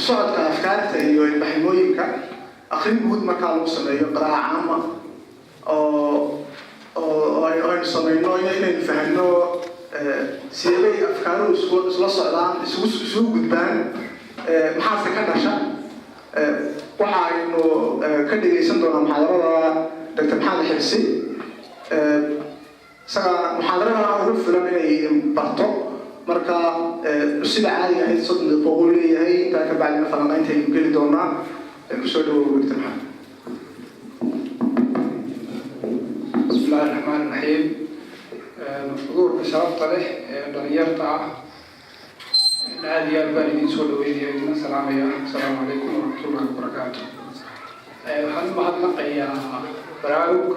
صعد أفكار البحثويين أخير جود مكان وصلنا قراءة عامة أو صنعنا يعني فهمنا سيري أفكار وصلنا سوق جدًا محافظة كنشة وحا إنه كده يسندنا محاضرة دكتور محمد حرسي سأ محاضرة أعرف لما برتو مركا السبع عالية هي صدق الطولية هي تاك بعد مثلا ما ينتهي كل دونا مسؤول دكتور محمد. بسم الله الرحمن الرحيم. مفضول بشرط له دنيرتا العادية الباردين سولويدي السلام عليكم ورحمة الله وبركاته. هل ما هذا نقيا براوك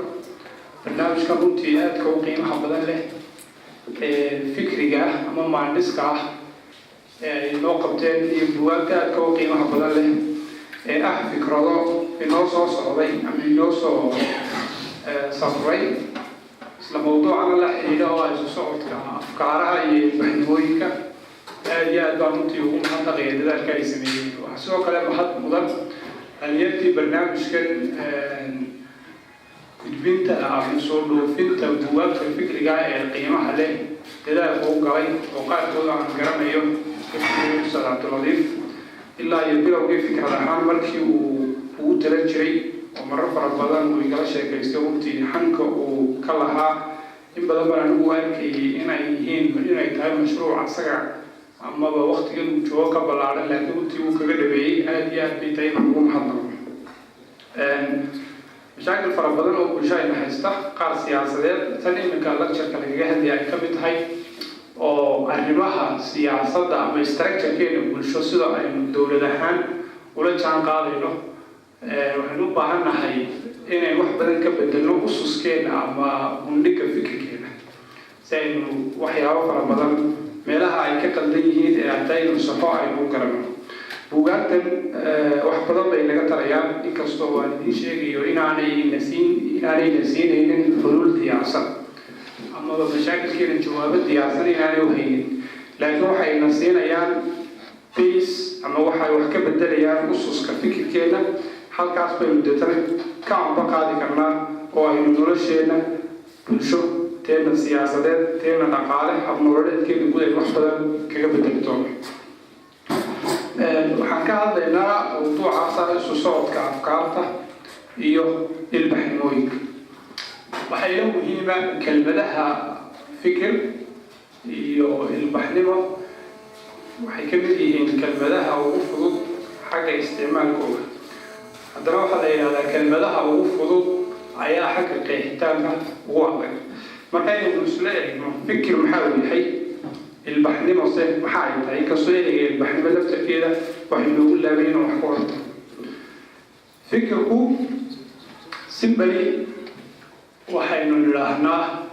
برنامج كمونتيات كوقيم حبضا له فكرية أما مهندس كه نوقبتين يبوابك كوقيم حبضا له فكرة إنوصو صعبي أم إنوصو صفري إسلا موضوع أنا لحيدا وإسوصوت كأفكارها يبحثويك يا دامتي ومحطة غير ذلك يسميه وحسوا كلام حد مضر أن يأتي برنامج كان بنت عن صور فنت وجواب الفكر جاء القيمة عليه لذا فوق عليه وقال كل عن كلام يوم كل عبد اللطيف إلا يبيروا كيف فكرة الحال ملكي وتلجري ومرة فربضان ويقال شيء كيستومتي حنك وكلها إن بدل ما نقول كي هنا يهين هنا يتعامل مشروع عن سجع أما بوقت كان جوا قبل على لكن تيجوا كذا بيجي هذه بيتين نقوم حضر مشاكل فربضان وكل شيء نحسته قار سياسات ثاني من كلا شركة الجهة دي كبت هاي أو أرمها سياسة أما استرجع كده كل شو صدا الدولة دهان ولا كان قاضي له وحنو باهنا هاي إنه واحد بدن كبت إنه أسس كده أما هنيك فكر كده سين وحياه فربضان meelaha ay ka qaldan yihiin ee ardaydu saxo ay ugu garano buugaagtan wax badan bay laga tarayaan inkastoo waan idin sheegayo inaanay nasiinaynin xulul diyaarsan ama mashaakilkeena jawaabo diyaarsan inaanay u haynin laakiin waxay nasiinayaan base ama waxay wax ka bedelayaan ususka fikirkeena halkaas baynu deetana ka amba qaadi karnaa oo aynu nolosheena bulsho تينا سياسات تينا نقالة أبنورات كي نقول المحتوى كجبتكتون. وحكى لنا موضوع عصر الصوت كأفكارته إيوه البحثويك. وحيلو مهمة كلمة لها فكر إيوه البحثوة وحكمل إيه كلمة لها وفضل حاجة استعمال كوه. أدرى على كلمة لها وفضل عيا حاجة قيتامة واضح. markaynu isleeyahay fikir maxaa yahay ilbaxnimo maxaa yahay kasooyay ilbaxnimo lafteeda waxa loogu laabayno wax ku horta fikirku simbali waxaynu ilaahnaa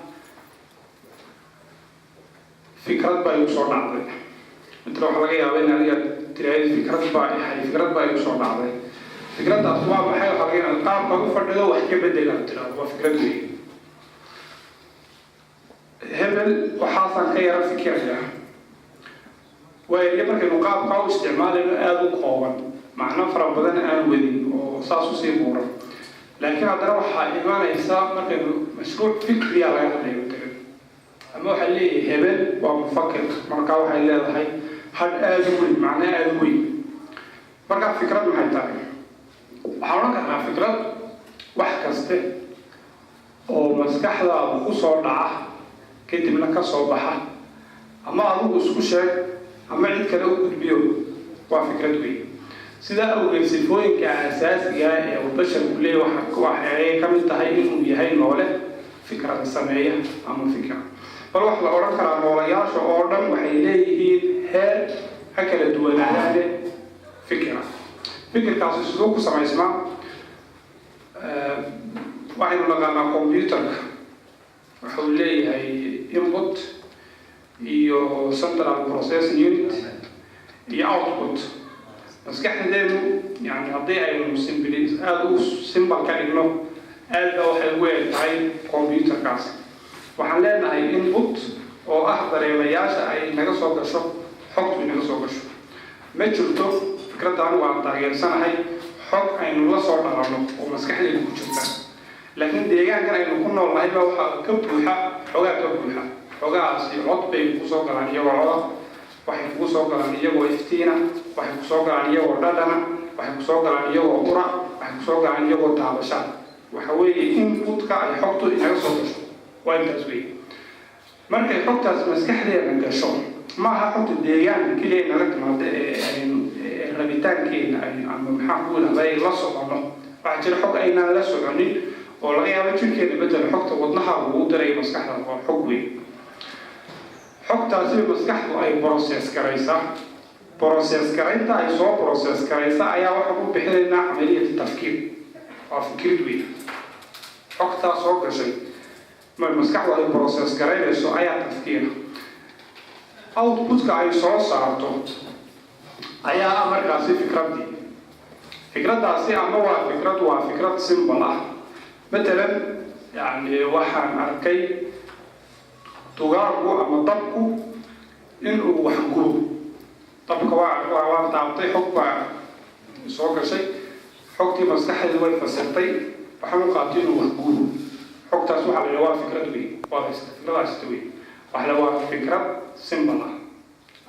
fikrad baa u soo dhacday inta waxa laga yaabaa in adiga tiraahdo fikrad baa u soo dhacday fikradaas waa maxay waxa laga yaabaa qaabka u fadhido wax ka bedelan tiraahdo waa fikrad weyn هبل وحاصل كيرا فكرة ويجب أن نقاب قوي استعمال الآب قوان معناه فربنا آن ودين وصاصو سيبورا لكن هذا روح إيمان إحساب ممكن مشروع فكري على هذا أما حلي هبل ومفكر مركا وحي الله هاي هاد آدوي معناه آدوي مركا فكرة ما هيتاعي حاولنا كنا فكرة واحد كسته ومسكح لا بخصوص دعاه كنت من كصوبها أما أبوه سكوشة أما عند كلام كتبيه وفكرته سيدا أبو يمسفون كأساس جاء أو بشر كله وحكي كم تهيئ بهاي المولى فكرة السماية أما فكرة فالواحد الأورام كان المولياش أوردم وحيليه هل هكذا الدول هذا فكرة كاسو سلوك سمع اسمه واحد من لغة كمبيوتر وحولي هاي input iyo central processing unit iyo output maskaxdeedu yani haddii aynu aad u simple ka dhigno aad waxay u weertahay computerkaas waxaan leenahay input oo dareemayaasha ay naga soo gasho xogtu naga soo gasho ma jirto fikradda anigu aan taageersanahay xog aynu la soo dhalanno oo maskaxdeena ku jirta laakiin deegaankan aynu ku noolnahay baa waxaa ka buuxa xogaa ka buuxa xogahaasi cod bay ku soo galaan iyagoo coda waxay kugu soo galaan iyagoo iftiina waxay ku soo galaan iyagoo dhadhana waxay ku soo galaan iyagoo ura waxay ku soo galaan iyagoo taabasha waxa weeye inputka ay xogtu inaga soo gasho waa intaas weeye markay xogtaas maskaxdeena gasho maaha xogta deegaanka keliya naga timaada rabitaankeena ama maxaa ku idhahday la socono waxaa jira xog aynaan la soconin oo laga yaabo jirkeena bedel xogta wadnaha uu diray maskaxda oo xog weyn xogtaasi maskaxdu ay process garaynta ay soo process garaysa ayaa waxa ku bixinaynaa camaliyad tafkiir waa fikrid weyn xogtaa soo gashay maskaxdu ay process garaynayso ayaa tafkiira outputka ay soo saarto ayaa markaasi fikraddaasi ama waa fikrad simple ah matalan yani waxaan arkay tugaagu ama dabku inuu wax gubo dabka waa taabtay xog baa soo gashay xogtii maskaxdeedu way fasirtay waxaan u qaatay inuu wax gubo xogtaas waxaa la yidhaha waa fikrad weyn fikradaasita weyn waxa la waa fikrad simple ah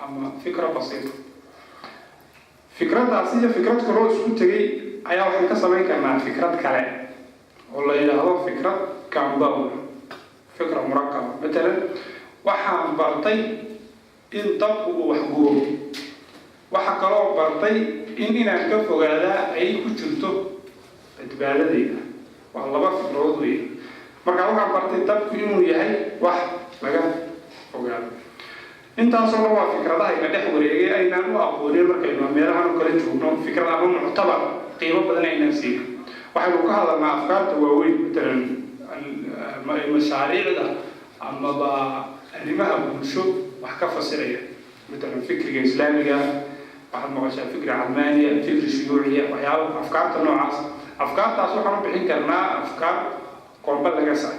ama fikra basiita fikraddaasi iyo fikrad kaloo isku tegay ayaa waxay ka samayn karnaa fikrad kale oo la yidhaahdo fikrad compound fikra murakaba matalan waxaan bartay in dabku uu wax gubo waxa kaloo bartay inaan ka fogaadaa ay ku jirto badbaadadayda waa laba fikrood weyn marka waxaan bartay dabku inuu yahay wax laga fogaado intaasoo waa fikradaha ina dhex wareegay aynaan u aqoonin markaynu meelahan u kala joogno fikrad ama muctabar qiimo badan aynaan siin waxaynu ka hadalnaa afkaarta waaweyn matalan mashaariicda amaba arrimaha bulsho wax ka fasiraya matalan fikriga islaamiga waxaad maqashaa fikri calmaaniya fikri shuyuuciya waxyaaba afkaarta noocaas afkaartaas waxaan u bixin karnaa afkaar kolba laga saay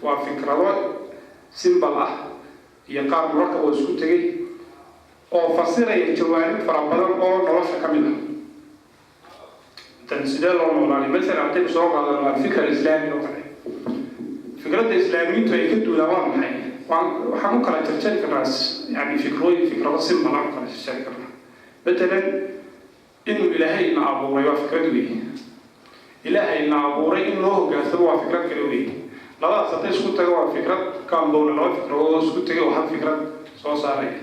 waa fikrado simbal ah iyo qaar murakab oo isku tegay oo fasiraya jawaanib fara badan oo nolosha ka mid ah tan sidee loo noolaanay masalan haddaynu soo qaadano waa fikra islaami oo kale fikradda islaamiyiintu ay ka duulaan waa maxay waxaan u kala jarjari karnaa yani fikrado simbal aan u kala jarjari karnaa matalan inuu ilaahay na abuuray waa fikrad weeye ilaahay na abuuray in loo hoggaansamo waa fikrad kale weeye labadaas hadday isku tago waa fikrad compound laba fikradood isku tagay oo hal fikrad soo saaraya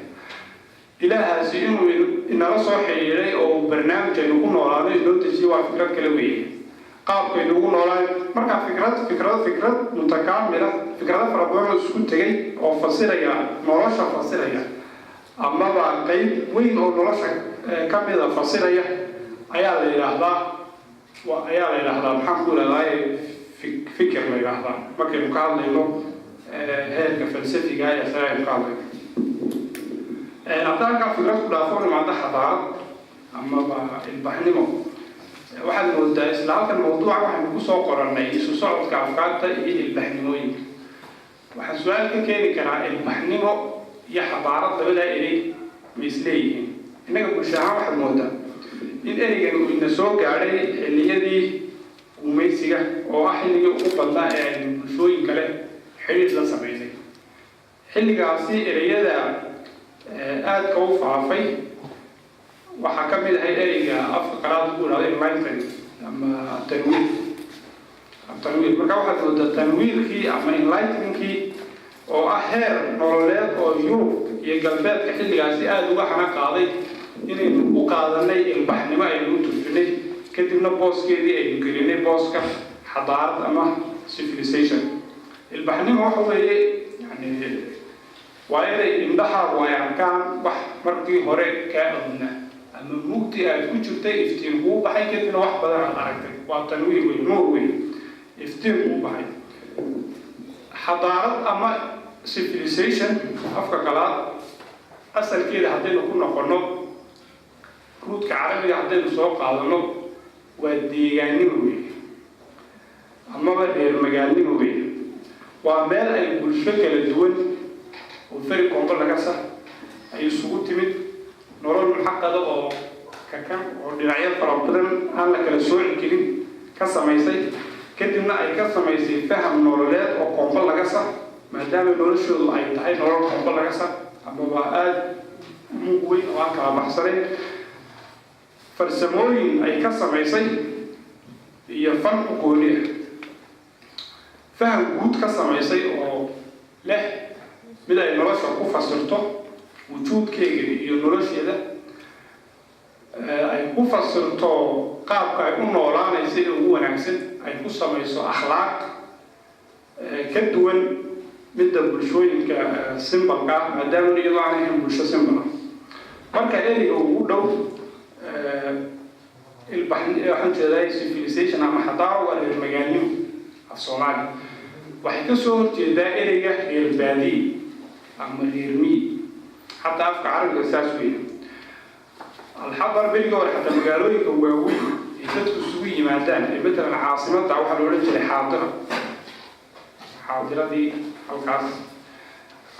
ilaahaasi inuu inala soo xiriiray oo barnaamij aynu ku noolaano inoo dejiyo waa fikrad kale weeye qaabkaynu ugu noolaan markaa fikrad mutakaamila fikrado fara badan oo isku tegay oo fasiraya nolosha fasiraya amaba qayb weyn oo nolosha ka mida fasiraya ayaa la yidhaahdaa maxaan ku idhahdaa fikir la yidhaahdaa markaynu ka hadlayno heerka falsafiga ee sare aynu ka hadlayno haddaan halkaa fikrad ku dhaafo imaada xadaarad amaba ilbaxnimo waxaad moodaa isla halkan mawduuca waxaynu kusoo qorannay isu socodka afkaarta iyo ilbaxnimooyinka waxaa su-aal ka keeni karaa ilbaxnimo iyo xadaarad labadaa erey ma isleeyihiin innaga bulsho ahaan waxaad moodaa in ereygan uu ina soo gaadhay xilliyadii gumaysiga oo ah xilligii ugu badnaa ee aynu bulshooyin kale xidhiidh la samaynay xilligaasi ereyada aadka u faafay waxaa ka mid ahay ereyga afka qalaad ku idhahdo enlightenment ama tanwiir marka waxaad moodaa tanwiirkii ama enlightenkii oo ah heer nololeed oo yurub iyo galbeedka xilligaasi aada uga xana qaaday inaynu u qaadanay ilbaxnimo aynu u turjunay kadibna booskeedii aynu gelinay booska xadaarad ama civilization ilbaxnimo waxa weeye yani waa inay indhahaagu ay arkaan wax markii hore kaa awna ama mugdi aad ku jirtay iftiin kuu baxay kadibna wax badan aad aragtay waa tanwiir wey nuur wey iftiin kuu baxay xadaarad ama civilization afka qalaad asalkeeda haddaynu ku noqono ruudka carabiga haddaynu soo qaadano waa deegaannimo wey amaba reer magaalnimo wey waa meel ay bulsho kala duwan oo feri koonto laga sax ay isugu timid nolol muxaqada oo kakan oo dhinacyo fara badan aan la kala sooci karin ka samaysay kadibna ay ka samaysay faham nololeed oo qoombo laga sax maadaama noloshoodu ay tahay nolol qoombo laga sax amaba aad mug weyn oo aan kala baxsanayn farsamooyin ay ka samaysay iyo fan u gooni ah faham guud ka samaysay oo leh mid ay nolosha ku fasirto wujuudkeega iyo nolosheeda ay ku fasirto qaabka ay u noolaanayso ee ugu wanaagsan ay ku samayso akhlaaq ka duwan midda bulshooyinka simbalka ah maadaama iyadoo aan ahayn bulsho simbal ah marka ereyga ugu dhow waxaan jeedaa civilization ama xadaaro waa reer magaalnimo af Soomaali waxay ka soo horjeedaa ereyga reer baadiye ama reer miyi حتى أفكار عربي أساسية الحضر بيجوا حتى مقالوي كواوي يفتح السوي مادان مثلا العاصمة تعوها الورجة حاضرة دي الكاس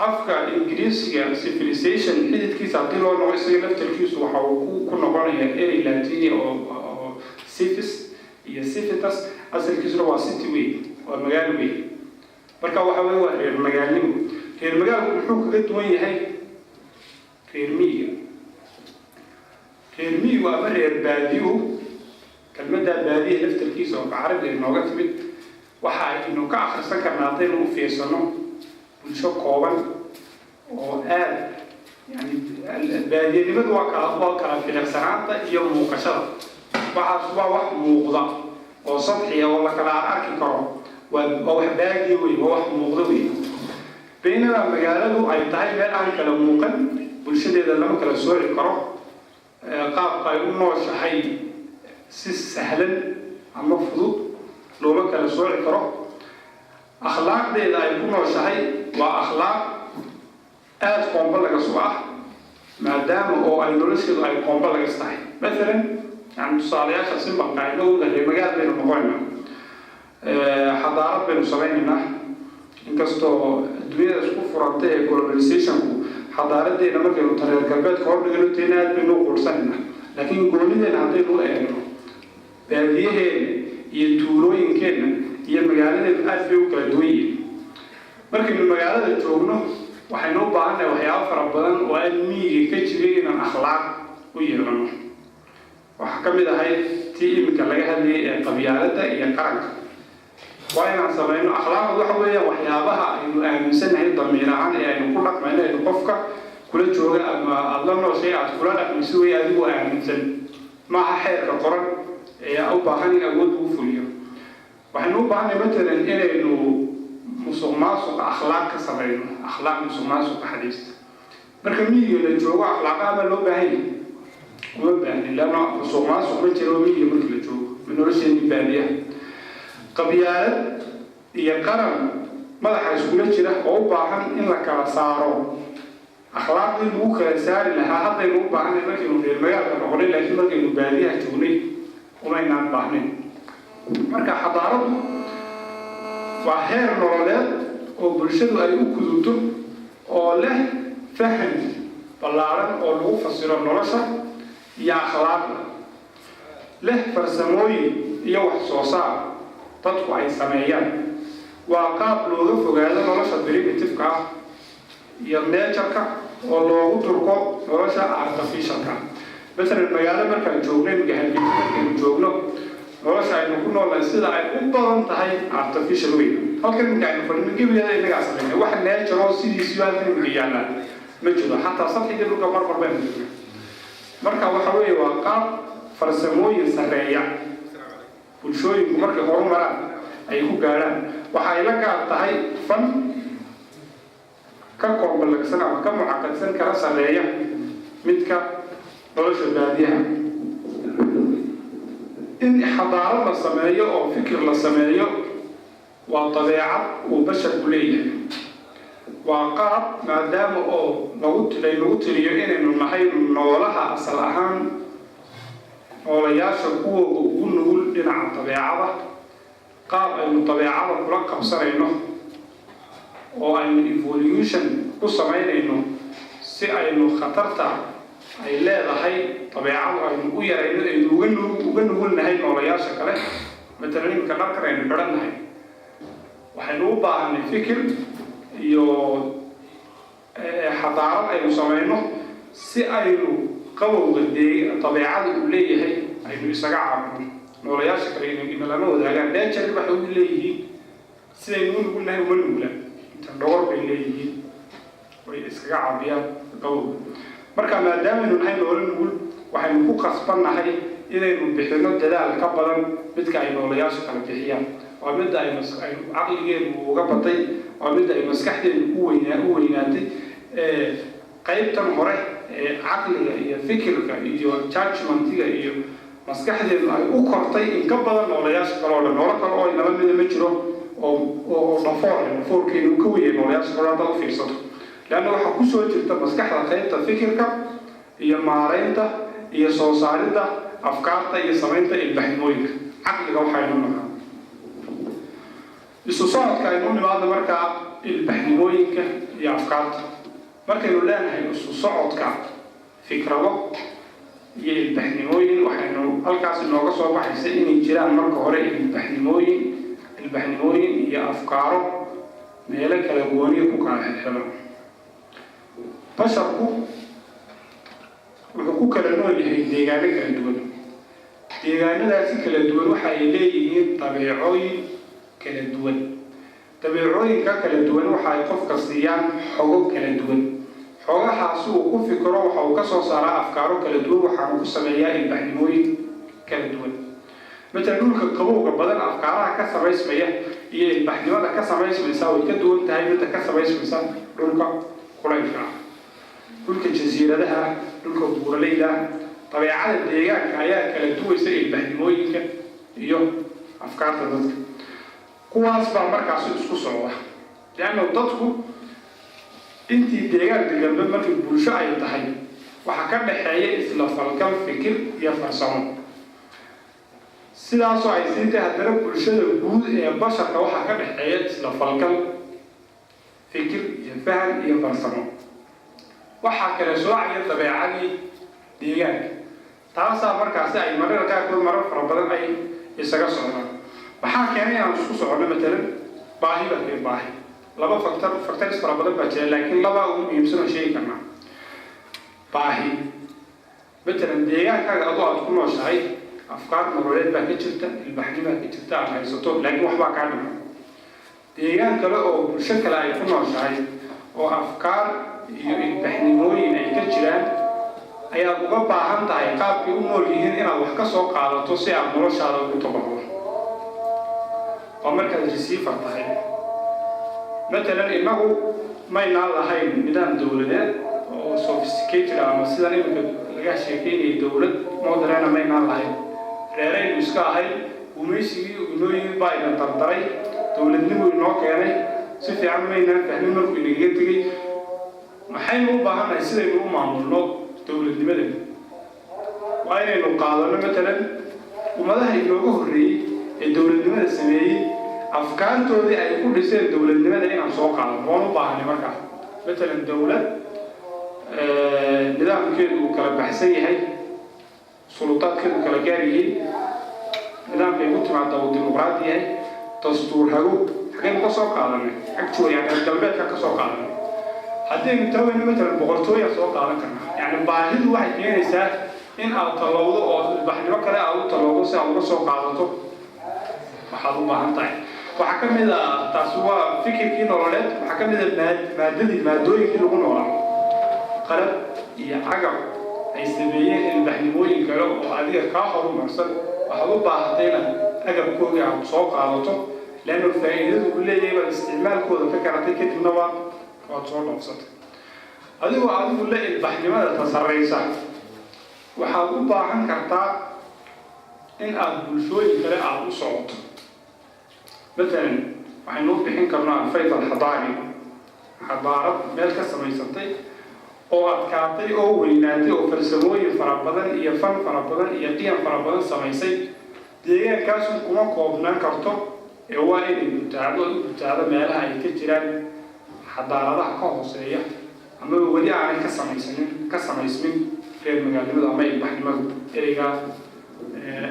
أفكار إنجليزية civilization حدث كيس عطيله إنه يصير نفس الكيس وحوكو كنا قرنيا إيري لاتيني أو سيفس هي سيفتس أصل الكيس هو سيتوي والمقالوي بركة وحوي المقالين هي المقال محوك قد وين هاي كيرمي وأمر باديو كلمة بادية لفت الكيس أو عربي إنه قتبت وحاي إنه كأخر سكر نعطيه في سنة ونشوف قوان وآل يعني البادية اللي بدو واقع في السنوات يوم مقشرة وحاسبها واحد موضع وسطحية والله كلا أركي كرام وواحد باقي وواحد موضوعي بينما مجالاته أي تاي بين عن كلام موقن bulshadeeda lama kala sooci karo qaabka ay u nooshahay si sahlan ama fudud looma kala sooci karo akhlaaqdeeda ay ku nooshahay waa akhlaaq aad qoombo laga soo ah maadaama oo ay nolosheedu ay qoombo laga tahay مثلا يعني tusaalayaasha simbalka ay loo wadahay magaal baynu noqonaynaa xadaarad baynu samaynayna inkastoo dunida isku furantay ee globalizationku xadaaraddeena markaynu tareer galbeedka hordhigano teena aad baynu u quursanayna laakiin goonideena haddaynu u eegno baadiyaheena iyo tuulooyinkeenna iyo magaaladeena aad bay u kala duwan yihiin markaynu magaalada joogno waxaynu u baahannahay waxyaabo fara badan oo aan miyiga ka jiray inaan akhlaaq u yeelano waxaa ka mid ahayd tii iminka laga hadlayay ee qabyaaladda iyo qaranka waa inaan samayno akhlaaqdu waxa weeyaan waxyaabaha aynu aaminsanahay damiir ahaan ee aynu ku dhaqmayno aynu qofka kula jooga ama aad la nooshay aad kula dhaqmayso wey adigoo aaminsan maaha xeerka qoran ee u baahan in awood lagu fuliyo waxaynu u baahanay matalan inaynu musuqmaasuqa akhlaaq ka samayno akhlaaq musuqmaasuqa xadiista marka miyiga la joogo akhlaaqaha baa loo baahan yahay uma baahnin laana musuqmaasuq ma jiro miyiga marka la joogo ma nolosheeni baadiyaha qabyaalad iyo qaran madaxa iskula jira oo u baahan in la kala saaro akhlaaqdii lagu kala saari lahaa haddaynu u baahanay markaynu reer magaalka noqonay laakiin markaynu baadiyaha joognay umaynaan baahnayn marka xadaaradu waa heer nololeed oo bulshadu ay u gudubto oo leh faham ballaaran oo lagu fasiro nolosha iyo akhlaaqda leh farsamooyin iyo wax soo saar dadku ay sameeyaan waa qaab looga fogaado nolosha primitive-ka ah iyo nature-ka oo loogu turko nolosha artificial-ka مثلا magaalo markaan joognay magaalada markaan joogno nolosha aynu ku noolahay sida ay u badan tahay artificial way halkan markaan fadhino gabiyaha inaga sameeyay wax nature oo sidiisii halkan uga yaalaan ma jiro xataa sadxiga dhulka marmar baan joognay marka waxa weeye waa qaab farsamooyin sareeya bulshooyinku markay horumaraan ay ku gaaraan waxa ay la gaar tahay fan ka kombalaksan ama ka mucaqadsan kala sareeya midka nolosha baadiyaha in xadaaro la sameeyo oo fikir la sameeyo waa dabeecad uu basharku leeyahay waa qaab maadaama oo lagu tiriyo inaynu nahay noolaha asal ahaan noolayaasha kuwa ugu nugul dhinaca dabeecada qaab aynu dabeecada kula qabsanayno oo aynu evolution ku samaynayno si aynu khatarta ay leedahay dabeecad aynu u yarayno aynu uga nugulnahay noolayaasha kale matalan iminka dharkan aynu xidhannahay waxaynu u baahanay fikir iyo xadaarad aynu samayno si aynu qabowga dabeecada uu leeyahay aynu isaga caabino noolayaasha kale inay lama wadaagaan nature waxay u leeyihiin sidaynu u nugulnahay uma nuglaan inta dhowr bay leeyihiin way iskaga caabiyaan qabowga marka maadaamanu nahay noola nugul waxaynu ku qasbannahay inaynu bixino dadaal ka badan midka ay noolayaasha kala bixiyaan waa midda aynu caqligeenu uga batay waa midda ay maskaxdeenu u weynaatay qaybtan hore ee caqliga iyo fikirka iyo judgmentiga iyo maskaxdeenu ay u kortay in ka badan noolayaasha kale oo dhan noola kale oo inaba mida ma jiro oo dhafoorkeenu ka weyay noolayaasha kale haddaad u fiirsato leanna waxaa kusoo jirta maskaxda qaybta fikirka iyo maaraynta iyo soo saaridda afkaarta iyo samaynta ilbaxnimooyinka caqliga waxaynu naqaa isu socodka aynu nimaadna markaa ilbaxnimooyinka iyo afkaarta markaynu leenahay isu socodka fikrado iyo ilbaxnimooyin waxaynu halkaas inooga soo baxaysa inay jiraan marka hore ilbaxnimooyin iyo afkaaro meelo kala gooniya ku kala xirxiran basharku wuxuu ku kala nool yahay deegaano kala duwan deegaanadaasi kala duwan waxa ay leeyihiin dabeecooyin kala duwan dabeecooyinka kala duwan waxa ay qofka siiyaan xogo kala duwan xogahaasi uu ku fikiro waxa uu ka soo saaraa afkaaro kala duwan waxaanu ku sameeyaa ilbaxnimooyin kala duwan مثلا نقول كقبوة بدل أفكارها كسر اسمه هي البحث هذا كسر اسمه يساوي كدول تهاي بدل كسر اسمه يساوي نقول كلام فيها نقول كجزيرة لها نقول كبورة ليلة طبيعة عدد ديجان كأيات كالدول يصير البحث مويك يوم أفكار تدل قوة أصبح مركز صعوبة لأنه تدخل أنت ديجان تجنب مركز برشة يتحي وحكمنا حياة إسلا فالكم فكر يفرسون sidaas oo ay siinta hadana bulshada guud ee basharka waxa ka dhaxeeya isla falkan fikir iyo faham iyo farsamo waxa kala soocaya dabeecadii deegaanka taas markaas ay marar fara badan ay isaga socdaan waxa keenay aan isku socono matalan baahi laba faktor fara badan baa jira laakiin laba ugu muhiimsan shay kana baahi matalan deegaanka aad ku nooshahay أفكار مرورات باكتشرتا البحثي باكتشرتا على هيسوتو لكن واحد كامل ديجان كلا أو بشكل يكون عشان أو أفكار البحثيين أي كتشران أي أبغى بعهم تعيقاب يومو ليهن إن الله كسوق على توسع مرش على الكتبه أمريكا الرسيفر تاعي مثلا إنه ما ينال هاي ميدان دولة أو sophisticated أو مثلا إنه لقى شيء دولة مودرن ما ينال هاي reeraynu iska ahay gumaysigii inooyin baa ina dardaray dowladnimo inoo keenay si fiican maynaan fahmin markuu inaga tegay maxaynu u baahanahay sidaynu u maamulno dowladnimada waa inaynu qaadano matalan ummadaha inooga horreeyey ee dowladnimada sameeyey afkaartoodii ay ku dhiseen dowladnimada inaan soo qaadano waan u baahanay markaa matalan dowlad nidaamkeedu uu kala baxsan yahay سلطات كده كلا جاريه نظام بيقول مع الديمقراطية دستور هرو حاجة كسوق عالمي actually يعني الدولات كسوق عالمي حتى نتوه إنه مثلا بقرطوية سوق عالمي يعني بعد واحد يعني ساعة إن أطلعوه أو البحر وكذا أو طلعوه ساعة سوق عالمي محلو بعهم طيب وحكم إذا تسوى فكر كده ولاد وحكم إذا المادة كده هو قلب يعجب ay sameeyeen ilbaxnimooyin kale oo adiga ka horumarsan waxa u baahatayna agabkooda aad soo qaadato laana faa'iidadu uu leeyahay isticmaalkooda ka karatay kadibna waad soo dhoofsatay adigu la ilbaxnimada tasarreysa waxaad u baahan kartaa in aad bulshooyin kale aad u socoto matalan waxaynu bixin karnaa alfayda alxadaari xadaarad meel ka samaysantay oo adkaatay oo weynaatay oo farsamooyin fara badan iyo fan fara badan iyo qiyam fara badan samaysay deegaankaas kuma koobnaan karto ee waa inay mutaacdo meelaha ay ka jiraan xadaaradaha ka hooseeya ama weli aanay ka samaysmin reer magaalnimada ama ilbaxnimada ereygaa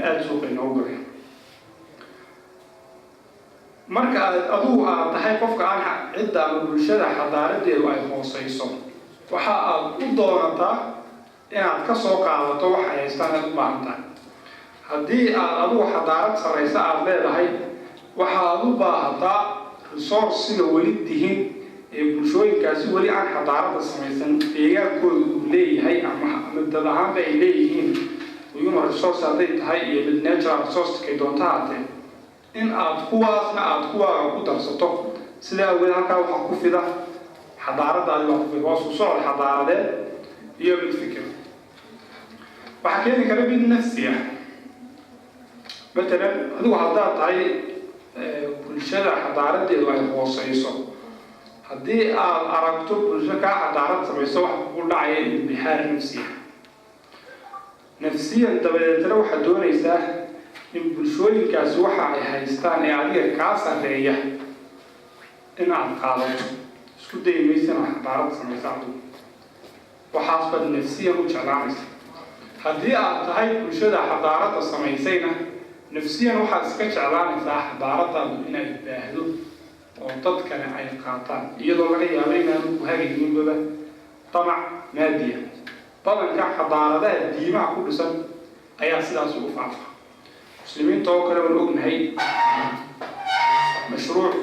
aada suuqa inoogu galay marka adigu aad tahay qofka aan cidda ama bulshada xadaaradeedu ay hooseyso waxa aad u doonataa inaad ka soo qaadato waxa ay haystaan aad u baahan tahay haddii aad adigu xadaarad saraysa aad leedahay waxa aad u baahataa resource-siga weli dihin ee bulshooyinkaasi weli aan xadaarada samaysan deegaankooda uu leeyahay ama dad ahaanba ay leeyihiin human resource hadday tahay iyo mid natural resource kay doonta haatee in aad kuwaasna aad kuwaaga ku darsato sidaa awgeed halkaa waxaa ku fida xadaaradaadi baa ku fida waa isku socod xadaaradeed iyo mid fikir waxaa keeni kara mid nafsi ah matalan adigu haddaad tahay bulshada xadaaradeedu ay hooseyso haddii aad aragto bulsho kaa xadaarad samayso wax ku dhacaya inbixaar nafsi ah nafsiyan dabadeetna waxaad doonaysaa in bulshooyinkaasi waxa ay haystaan ee adiga kaa sarreeya in aad qaadato isku dayi maysa inaad xadaarad samaysa adigu waxaas baad nafsiyan u jeclaanaysa haddii aad tahay bulshada xadaaradda samaysayna nafsiyan waxaad iska jeclaanaysaa xadaaradaadu inay baahdo oo dad kale ay qaataan iyadoo laga yaabo inaanu ku hagayninbaba tamac maadiya badanka xadaaradaha diimaha ku dhisan ayaa sidaas ugu faafa muslimiinta oo kale waan ognahay mashruuc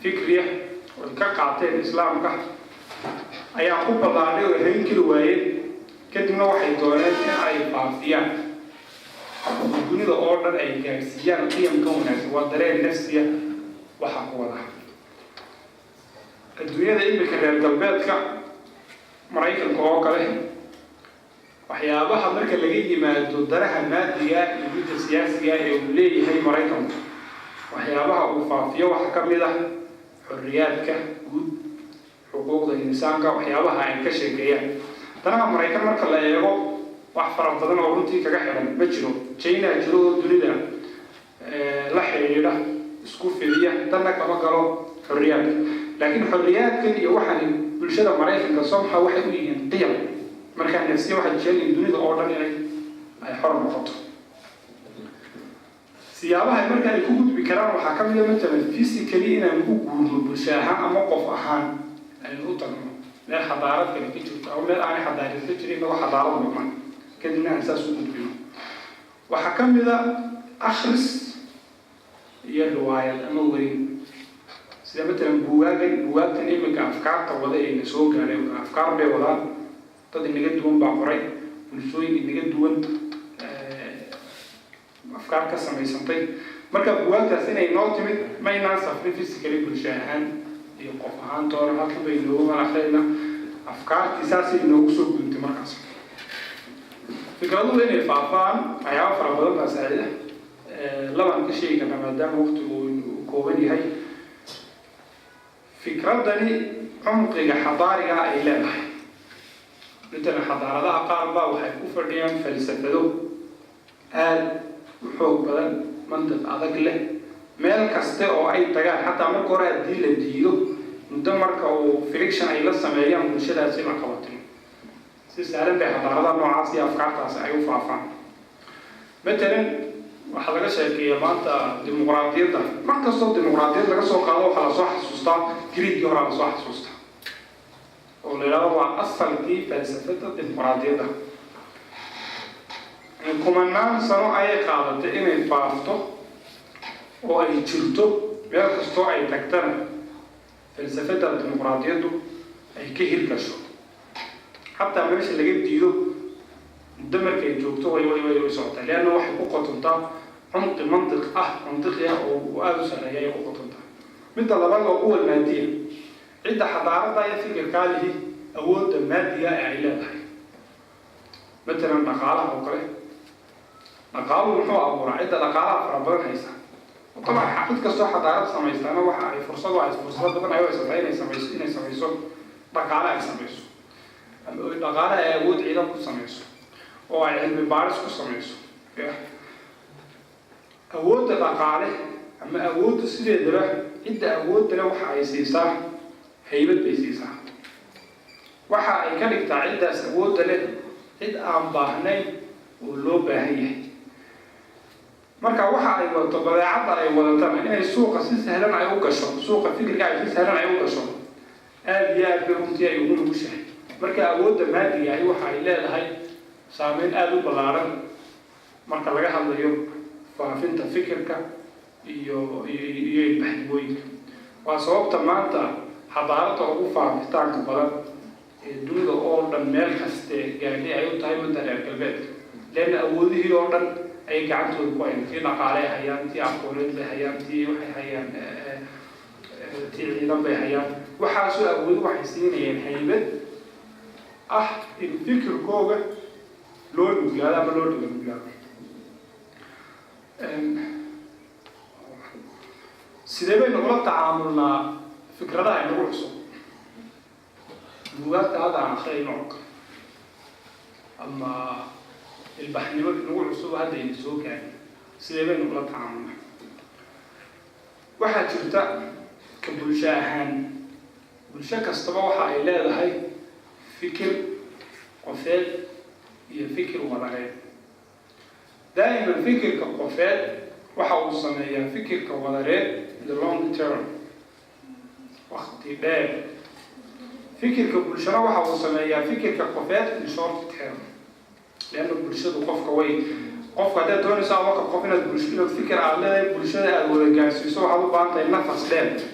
fikriya oo ka qaateen islaamka ayaa ku ballaadhay oo hayn kari waayeen kadibna waxay dooneen in ay faafiyaan dunida oo dhan ay gaarsiiyaan qiyamka wanaagsan waa dareen nafsiya waxaa ku wada adduunyada imika reer galbeedka maraykanka oo kale waxyaabaha marka laga yimaado daraha maadiga iyo midda siyaasiga ee uu leeyahay maraykanku waxyaabaha uu faafiyo waxaa ka mid ah xorriyaadka guud xuquuqda insaanka waxyaabaha ay ka sheekeeyaan danaha maraykan marka la eego wax fara badan oo runtii kaga xiran ma jiro china jiro oo dunida la xiriira isku fidiya dana kama galo xorriyaadka laakiin xorriyaadkan iyo waxaan bulshada maraykanka soomxa waxay u yihiin qiyam markaa nafsiya waxay jeceliin dunida oo dhan inay ay xor noqoto siyaabaha marka ay ku gudbi karaan waxaa ka mid ah matalan physically inaan ku guurno bulsho ahaan ama qof ahaan aynu u tagno meel xadaarad kale ka jirto ama meel aanay xadaarad ka jirin inagoo xadaarad noqon kadibna aan saas u gudbino waxaa ka mid ah akhris iyo riwaayad ama weyn sida matalan buugaagtan imika afkaarta wada ayna soo gaadhay afkaar bay wadaan dad inaga duwan baa qoray bulshooyin inaga duwan afkaar ka samaysantay marka buugaagtaas inay noo timid maynaan safrin physically bulsho ahaan iyo qof ahaan toona halkan bay noogu malaxdayna afkaartii saasay noogu soo gudubtay markaas fikraduhu inay faafaan waxyaaba fara badan baa saacida labaan ka sheegi karna maadaama waqtigu uu kooban yahay fikradani cumqiga xadaariga ay leedahay matalan xadaaradaha qaar baa waxay ku fadhiyaan falsafado aada u xoog badan mantiq adag leh meel kaste oo ay tagaan xataa marka hore haddii la diido muddo marka uu friction ay la sameeyaan bulshadaasi la qabatin si sahlan bay xadaaradaha noocaas iyo afkaartaasi ay u faafaan matalan waxaa laga sheekeeyaa maanta dimuqraadiyadda mar kastoo dimuqraadiyad laga soo qaado waxaa lasoo xasuustaa griigii horaa lasoo xasuustaa oo la yidhahdo waa asalkii falsafada dimuqraadiyadda kumanaan sano ayay qaadatay inay faafto oo ay jirto meel kastoo ay tagtana falsafada dimuqraadiyaddu ay ka hirgasho xataa meesha laga diido muddo markay joogto way socotaa leanna waxay ku qotontaa cumqi mantiqi ah oo aada u sareeya ay ku qotontaa midda labaad oo quwal maadiya cidda xadaarada iyo fikirkaa lihi awoodda maadiga ee ay leedahay matalan dhaqaalaha oo kale dhaqaaluhu muxuu abuuraa cidda dhaqaalaha fara badan haysa طبعا cid kastoo xadaarad samaystaana waxa ay fursado badan ay haysataa inay samayso dhaqaale ay samayso ama dhaqaale ay awood ciidan ku samayso oo ay cilmi baaris ku samayso awoodda dhaqaale ama awoodda sideedaba cidda awoodda leh waxa ay siisaa haybad bay siisaa waxa ay ka dhigtaa ciddaas awoodda leh cid aan baahnayn oo loo baahan yahay. marka waxa ay wadato badeecada ay wadatana inay suuqa si sahlan ay u gasho, suuqa fikirka ay si sahlan ay u gasho, aad iyo aad bay runtii ay ugu nugushahay. marka awoodda maadiga ahi waxa ay leedahay saameyn aad u ballaaran marka laga hadlayo faafinta fikirka iyo ilbaxnimooyinka. waa sababta maanta xadaarada ugu faafitaanka badan ee dunida oo dhan meel kaste gaadhay ay u tahay midda reer galbeedka, leanna awoodihii oo dhan ay gacantooda ku hayaan, tii dhaqaale ay hayaan, tii aqooneed bay hayaan, tii waxay hayaan tii ciidan bay hayaan. waxaasoo awood waxay siinayeen haybad ah in fikirkooga loo nuglaado ama loo dhiganuglaado. sidee baynu ula tacaamulnaa fikradaha inagu cusub? buugaagta hadda aan akhriyayno oo kale ama ilbaxnimo inagu cusub hadda ayna soo gaarin, sidee baynu ula tacaamulnaa? waxaa jirta ka bulsho ahaan, bulsho kastaba waxa ay leedahay fikir qofeed iyo fikir wadareed. daa'iman fikirka qofeed waxa uu sameeyaa fikirka wadareed the long term, waqti dheer. fikirka bulshada waxa uu sameeyaa fikirka qofeed the short term, leanna bulshadu qofka haddaad doonaysaa marka qof inaad fikir aad leedahay bulshada aad wada gaarsiiso waxaad u baahan tahay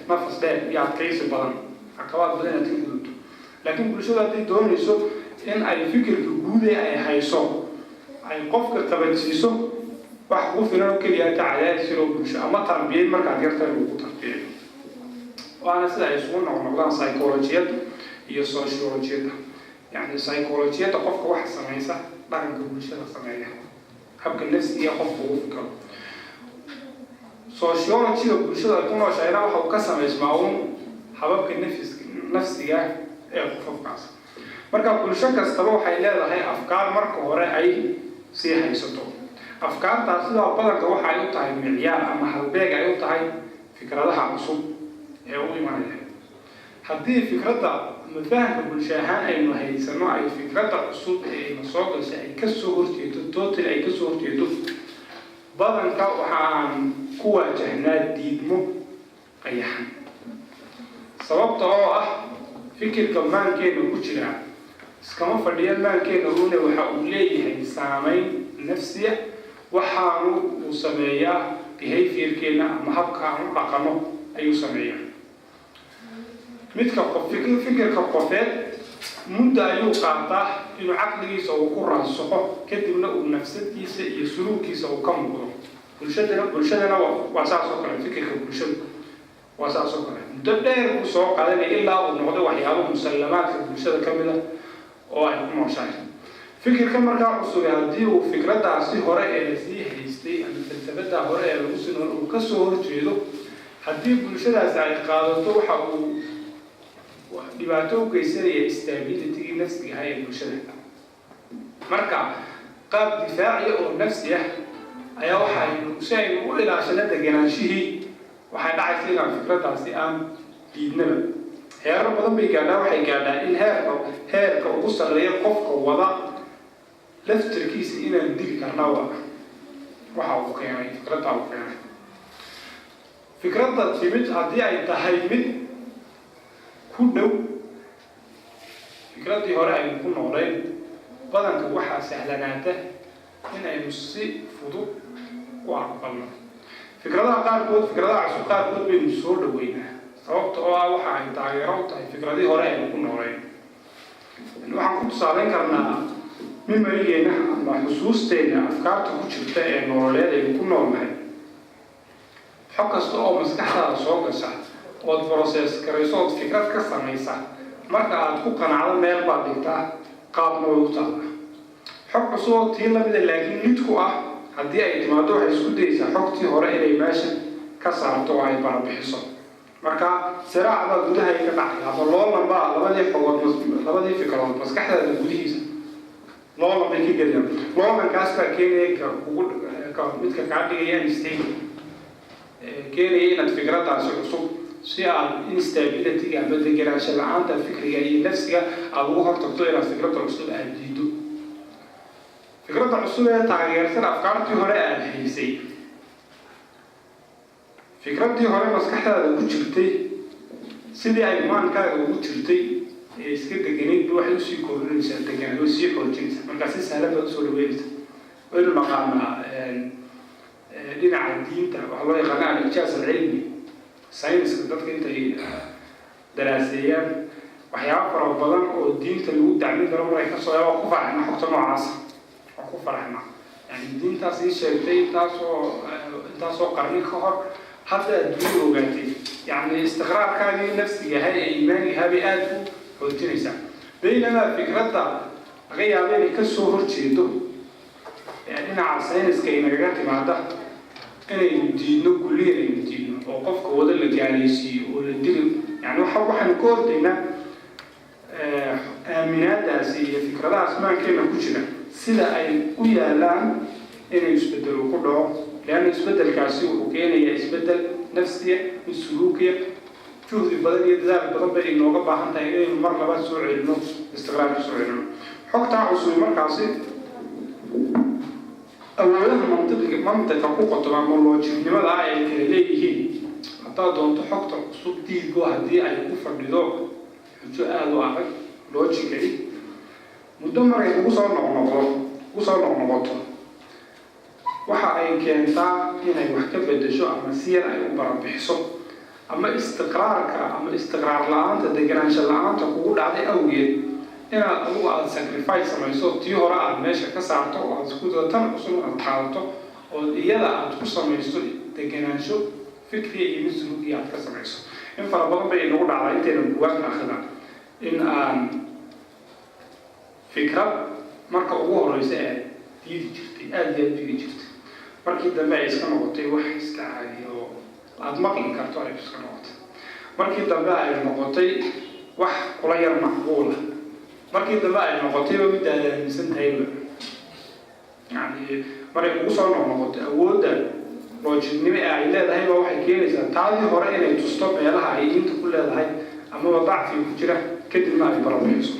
nafas dheer iyo adkaysi badan, caqabaad badan inaad ka gudubto. laakiin bulshada hadday doonayso in ay fikirka guude ay hayso ay qofka qabansiiso wax ugu filan oo keliya ta cadaadis oo bulsho ama tarbiyad markaad yartahay ugu tarbiyay. waana sida ay isugu noqdaan psychologiyada iyo sociologiyada. yani psychologiyada qofka wax samaysa dhaqanka bulshada sameeya, habka nafsiga qofka uu fikiro. sociologiyada bulshada ku nooshayna waxa uu ka samaysmaa hababka nafsiga ee qofkaas. marka bulsho kastaba waxay leedahay afkaar marka hore ay sii haysato. afkaartaas sidaa badanka waxa ay u tahay micyaar ama halbeeg ay u tahay fikradaha cusub ee u imanaya. haddii fikradda ama fahamka bulsho ahaan aynu haysano ay fikradda cusub ee na soo gashay ay kasoo horjeedo total ay kasoo horjeedo, badanka waxaan ku waajahnaa diidmo qayaxan. sababta oo ah fikirka maankeena ku jira iskama fadhiya maankeena uuna waxa uu leeyahay saameyn nafsiya, waxaanu uu sameeyaa behaviorkeena ama habka aan u dhaqano ayuu sameeyaa. fikirka qofeed muddo ayuu qaataa inuu caqligiisa uu ku raasaqo, kadibna uu nafsadiisa iyo suluugkiisa uu ka muuqdo. bulshadana waa saas oo kale. fikirka bulshada waa saas oo kale muddo dheer uu soo qaadanaya ilaa uu noqdo waxyaabo musallamaadka bulshada ka mid ah oo ay ku nooshahay. fikirka markaa cusub haddii uu fikradaasi hore ee sii haystay ama falsafada hore ee lagu sinoon uu ka soo horjeedo, haddii bulshadaasi ay qaadato waxa uu dhibaato u geysanaya stability nafsiga ee bulshada. marka qaab difaaci oo nafsi ah ayaa waxaynu si aynu u ilaashano deganaanshihii waxay dhacaysa inaan fikradaasi aan diidnaba. heerar badan bay gaadhaa. waxay gaadhaa in heerka ugu sarreeya qofka wada laftirkiisa inaan dili karnaa waxa uu keenay fikradda uu keenay. fikradda timid haddii ay tahay mid ku dhow fikraddii hore aynu ku noolayn, badanka waxaa sahlanaata in aynu si fudud u aqbalno. fikradaha cusub qaarkood baynu soo dhaweynaa, sababta oo ah waxa ay taageero u tahay fikradii hore aynu ku noolayn. waxaan ku tusaalayn karnaa mimarigeena ama xusuusteena afkaarta ku jirta ee nololeed aynu ku noolnahay. xog kasta oo maskaxdaada soo gasha ood process garayso ood fikrad ka samaysa, marka aad ku qanacdo meel baad dhigtaa, qaabna way u taallaa. xog cusub oo tii lamida laakiin mid ku ah haddii ay timaado waxay isku daysaa xogtii hore inay meesha ka saarto oo ay barabixiso. marka siraacda gudaha ay ka dhacay ama loolan baa labadii fikrood maskaxdaada gudihiisa loolan bay ka geliyaan. loolankaas baa keenaya midka kaa dhigaya mistake, keenaya inaad fikraddaasi cusub si aad instability ama degenaansho la'aanta fikriga iyo nafsiga aad ugu hortagto inaad fikradda cusub aad diido fikradda cusub ee taageersan afkaartii hore aad haysay fikraddii hore maskaxdaada ku jirtay sidii ay maankaaga ugu jirtay ee iska deganayd waxay usii kordhinaysaa deganaansho way sii xoojinaysaa markaa si sahlan baad usoo dhaweynaysaa waynu naqaanaa dhinaca diinta waxaa loo yaqaana al-ijaaz alcilmi sayniska dadka intay daraaseeyaan waxyaaba fara badan oo diinta lagu dacmin karo markay ka soo waa ku faraxna xogta noocaasa waa ku faraxna yani diintaas ii sheegtay intaasoo qarni ka hor hadda adduunyada ogaatay yani istiqraarkaagii nafsigahay ee iimaanigahabay aada u xoojinaysaa baynamaa fikradda laga yaabo inay kasoo horjeedo dhinaca sayniska ay nagaga timaada inaynu diidno kulliya inaynu diidno oo qofka wada la gaalaysiiyo oo la dili yani waxaynu ka hordaynaa aaminaadaasi iyo fikradahaas maankeena ku jira sida ay u yaalaan inay isbedel ku dhaco leanna isbedelkaasi wuxuu keenayaa isbedel nafsiya mid suluukiya juhdi badan iyo dadaal badan bay inooga baahan tahay inaynu mar labaad soo celino istiqraarka soo celino xogtaa cusub markaasi awoodaha mantiqa ku qotoba ama loojibnimada ay kala leeyihiin haddaad doonto xogta cusub diigo haddii ay ku fadhido xujo aada u adag loojically muddo markay ugu soo noqnoqoto waxa ay keentaa inay wax ka bedesho ama si yar ay u barabixiso ama istiqraarka ama istiqraar la-aanta deganaansho la-aanta kugu dhacday awgeed inaad adigu aada sacrifice samayso tii hore aada meesha ka saarto oo aada isku dada tan cusub aada qaadato oo iyada aada ku samayso deganaansho fikriya iyo mid suluugiya aada ka samayso in fara badan bay inagu dhacdaa intayna buwaagta akrida in aan fikrad marka ugu horeysa aad diidi jirtay aada iyo aada diidi jirtay markii dambe ay iska noqotay wax iska caadiya oo aada maqli karto ay iska noqotay markii dambe ay noqotay wax kula yar macquula markii dambe ay noqotayba mid aad aaminsan tahayba yani maray ugu soo noqnoqotay awoodda loojibnimo ee ay leedahay baa waxay keenaysaa taadii hore inay tusto meelaha ay diinta ku leedahay amaba dacfiga ku jira kadibna ay barabixiso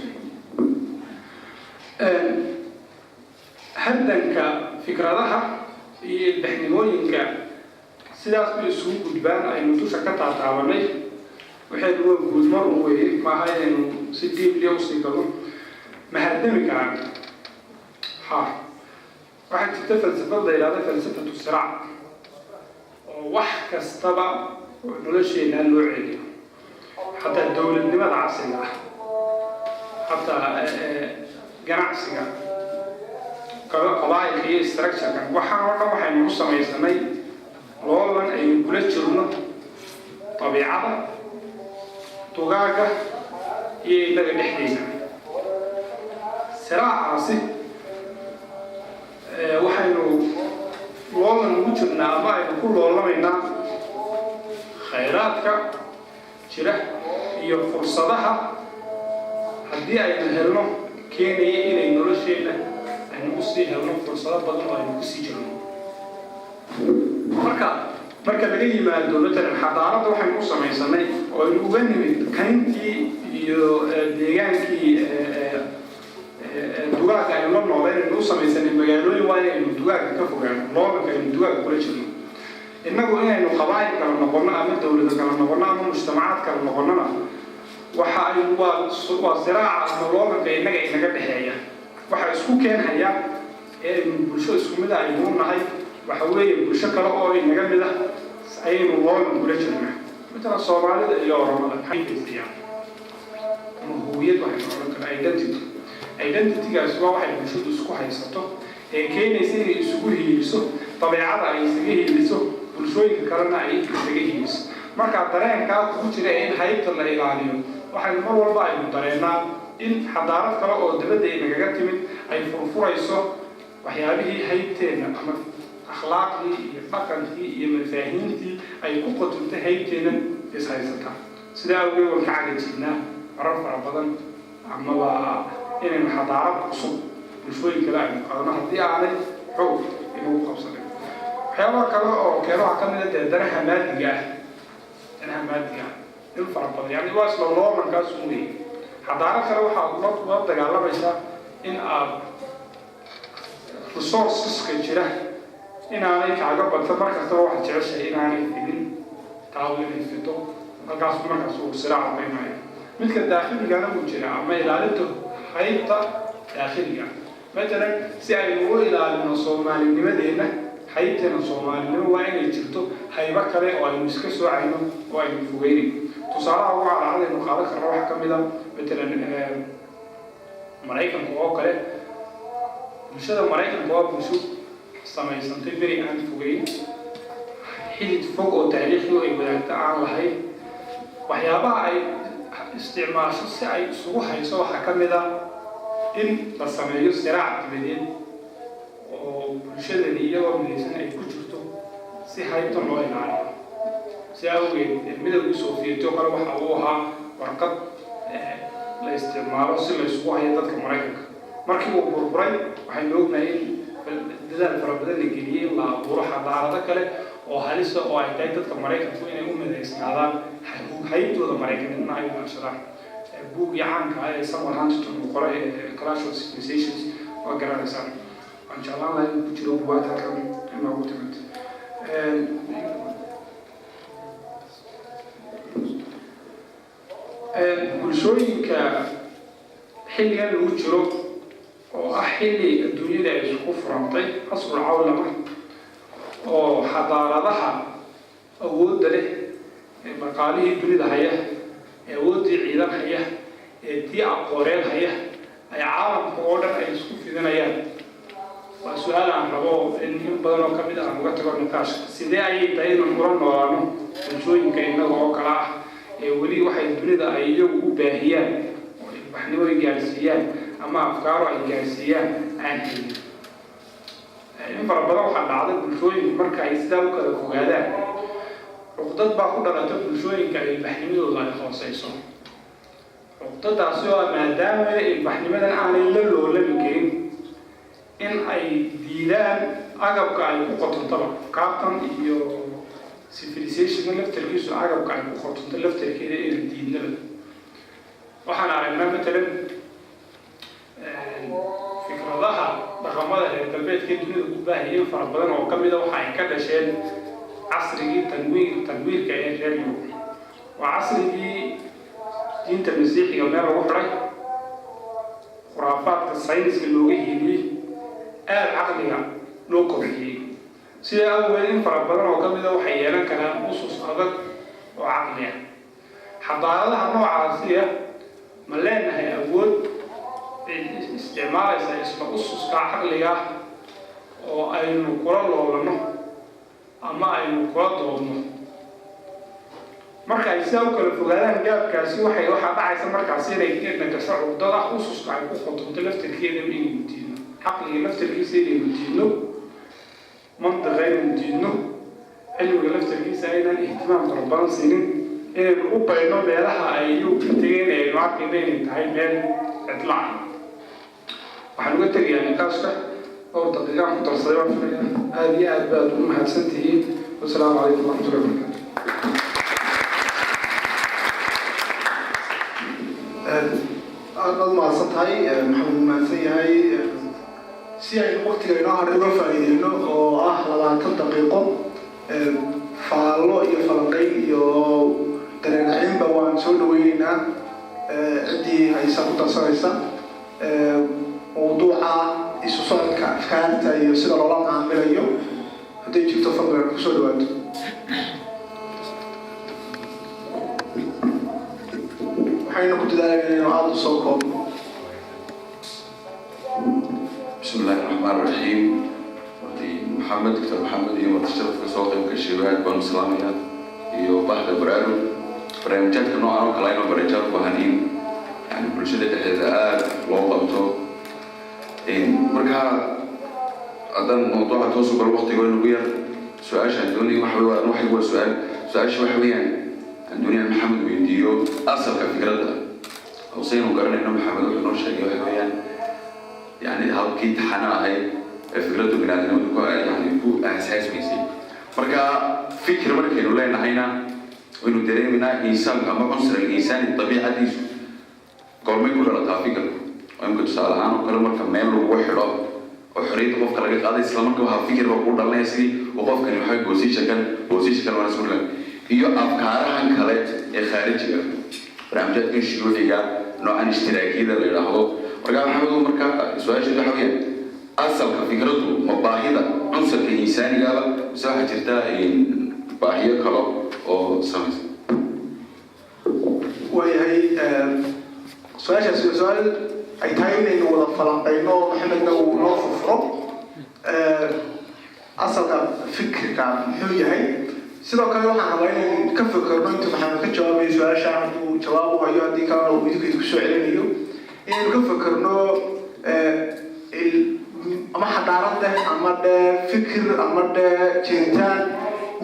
haddanka fikradaha iyo ilbaxnimooyinka sidaas bay isugu gudbaan aynu dusha ka taataabanay waxaynu waa guudmar un weeye maaha inaynu si diibliya usii galno mahadami karaan waxaa jirta falsafad la yidhahda falsafatu siraac oo wax kastaba nolosheena loo celiyo xataa dowladnimada casriga ah xataa ganacsiga qabaa'ilka iyo structureka waxaan oo dhan waxaynu ku samaysanay loolan aynu kula jirno dabiicada dugaaga iyo inaga dhexdeyna siraacaasi waxaynu loolan ugu jirnaa ama aynu ku loolamaynaa khayraadka jira iyo fursadaha haddii aynu helno keenaya inay nolosheena aynu usii helno fursado badan oo aynu kusii jirno marka laga yimaado matalan xadaaradda waxaynu u samaysanay oo aynu uga nimid kayntii iyo deegaankii dugaaga aynu la noolay inaynu u samaysanay magaalooyin waa inaynu dugaaga ka fogaano loolanka aynu dugaaga kula jirno innagu inaynu qabaa'il kala noqono ama dawlado kala noqono ama mujtamacaad kala noqonona waxa aynu waa siraaca ama loolanka innaga inaga dhexeeya waxa isku keenhaya ee aynu bulsho isku mid ah aynu nahay waxa weeye bulsho kale oo inaga mid ah ayaynu loolan kula jirnaa مثلا Soomaalida iyo Oromada maxay fiiriyaan hawiyad waxay noqon kartaa identity-gaas waa waxay bulshadu isku haysato ee keenaysa inay isugu hiiliso dabeecada ay isaga hiiliso bulshooyinka kalena ay isaga hiiliso marka dareenka ku jira in haybta la ilaaliyo waxay mar walba ay dareenaan in xadaarad kale oo dibadda inaga timid ay furfurayso waxyaabihii haybteena ama akhlaaqdii iyo dhaqankii iyo mafaahiimtii ay ku qotobtay haybteena is haysata sidaa awgeed waan ka cagajinaa marar fara badan amaba inaynu xadaarad cusub bulshooyin kale aynu qaadano haddii aanay xoog inagu qabsanin waxyaabaha kale oo keeno waxaa ka mid ah danaha maadiga ah الفرق يعني واصل الله من كاسومي حضارة كلا واحد الله دجال الله بيسا إن resources كجرا إن أنا كعجب بتفكر كتر واحد تعيش إن أنا فين تعاون في تو كاسو ما كاسو سرعة بيناي مثل الداخلي كان مجرا أما إلى لته حيطة داخلي مثلا سألوا إلى الصومالي لمدينة حيتنا الصومالي هو أين يجلتو حيبكره أو المسكسو عينه أو المفوقيني تصارع هو على هذا المخالف الروح كمدا مثلا ملايكا قوة كله مش هذا ملايكا قوة بنشوف سماي سنتبري عن فوقين حيل فوق أو تاريخه أي بدأ تعال هاي وحيابها أي استعمال شو سعي سوح يسوح كمدا إن السمايو سرعة بدين وبالشدة دي يوم من السنة يكتشفتو سحايتو الله ينعلم سأوي المدى السوفيتي وقالوا وحاوها ورقد لاستعماله سما يسوها يدك مريكا مركبوا بربري وحينوقنا إن الدلال فربدان الجديد لا بروح على ذكره وهالسه أو عتاي دك مريكا فوين يوم من السنة حيتو ذا مريكا إن أيوة عشرة بوق يعانك هاي سمر هانشتون وقرأ كلاش وسيفيزيشنز وقرأ رسالة إن شاء الله لا يبتلوا بواتها كم الموجود منت bulshooyinka xilligan lagu jiro oo ah xilli adduunyada ay isku furantay casrul cawlama oo xadaaradaha awoodda leh ee maqaalihii dunida haya ee awooddii ciidan haya ee tii aqooneen haya ay caalamka oo dhan ay isku fidinayaan waa su-aal aan rabo in badan oo ka mid ah aan uga tago niqaashka sidee ayay tahay inaan ula noolaano bulshooyinka innaga oo kala ah ولي واحد الدنيا ده أيوه وباهيان وإحنا ويجالسيان أما أفكاره يجالسيان عنهم إن فربنا وحنا عدد بشوي مركز يستوى كذا فجادات عقدات باخد على عدد بشوي كان البحنيمي والله خلاص يصون عقدات عسوا ما دام البحنيمي ده أنا اللي ولا ممكن إن أي ديلان أجاب كاي قطن طبعا كابتن يو civilization لفتركيزه عجب كان مخاطط لفتركيه الدين نبذ وحنا عرفنا مثلا فكرة ضحى رقمها التربية كده دنيا بقى هي فربنا وكم ده وحين كده شان عصري تنوير كأي جاليو وعصري دين تمسيحي قبل روح رأي خرافات الساينس اللوجيه دي عقلها لو كبير سيدا أولين فربنا وكم ده وحيانا كان أسس أبد وعقلية حضارتها نوع عرسية ملان هي أول استعمال اسم أسس كعقلية وأي نقرأ لولنا أما أي نقرأ لولنا marka ay soo kala fogaadaan gaabkaasi waxay waxa dhacaysa markaas inay ka soo dada أسس ay ku qotonto laftirkeeda inay mutiino caqliga laftirkiisa inay mutiino منطق غير مدينه علم الجلفة الكيسة أيضا اهتمام ربنا سنين إن الأوبا إنه بيرها أيوب كتير إنه عقلين انتهاي بين إطلاع وحنقول تري يعني كاشكة أو دقيقة متصلة في هذه أدبات أمها سنتهي والسلام عليكم ورحمة الله وبركاته. أنا ما صنتهاي محمد مانسي هاي si ay waqtiga inoo hadhay uga faa'iideyno oo ah 20 daqiiqo faallo iyo falanqayn iyo dareencinba waan soo dhaweynaynaa ciddii haysa ku darsanaysa mawduuca isu socodka afkaarta iyo sida loola macaamilayo hadday jirto fadlan ku soo dhawaato waxaynu ku dadaalayna inuu aada u soo koobno بسم الله الرحمن الرحيم محمد دكتور محمد يوم تشتغل في سوق كشباب بن سلاميات يو بعد برنامجات كنوع أو كلاينو برنامجات وهنين يعني برشلة الحذاءات وقبته إن مركها أيضا موضوع توصل بالوقت يقول نبير سؤال عندوني محوي روح يقول سؤال شوي يعني عندوني محمد ويديو أصل كفكرة أو صينو قرن إنه محمد وحنوش يعني يعني هالكي تحنا هاي فكرته بنادم يعني يكون أساس ميسي. مركا فكرة مركا يقول لنا هنا وإنه دريمنا إنسان أما عنصر الإنسان الطبيعة دي قرمي كل التافيك ويمكن تسأل عنه كلام كمان لو واحد وحرية وقف كلاجة قاضي إسلام كه فكر وقول الله يسري وقف كان يحاول بوزيش كان وانا سؤال إيو أفكار عن كلات الخارج برامجات كن شروطية نوع اشتراكي ده اللي راهو ورجع محمد مركا سؤال شو حويه أصل كفكرته مباهدة عنصر الإنساني قال مساحة جدا باهية كلا أو سمس وهي سؤال أي تاين إنه ولا فلان إنه محمد لو نوفر أصل فكر كان هي sidoo kale waxaan rabaa inaan ka fikirno inta maxamed ka jawaabay su'aasha uu jawaabo hayo hadii kale uu idinku ku soo celinayo inaan ka fikirno ama xadaarada ama fikir ama jiritaan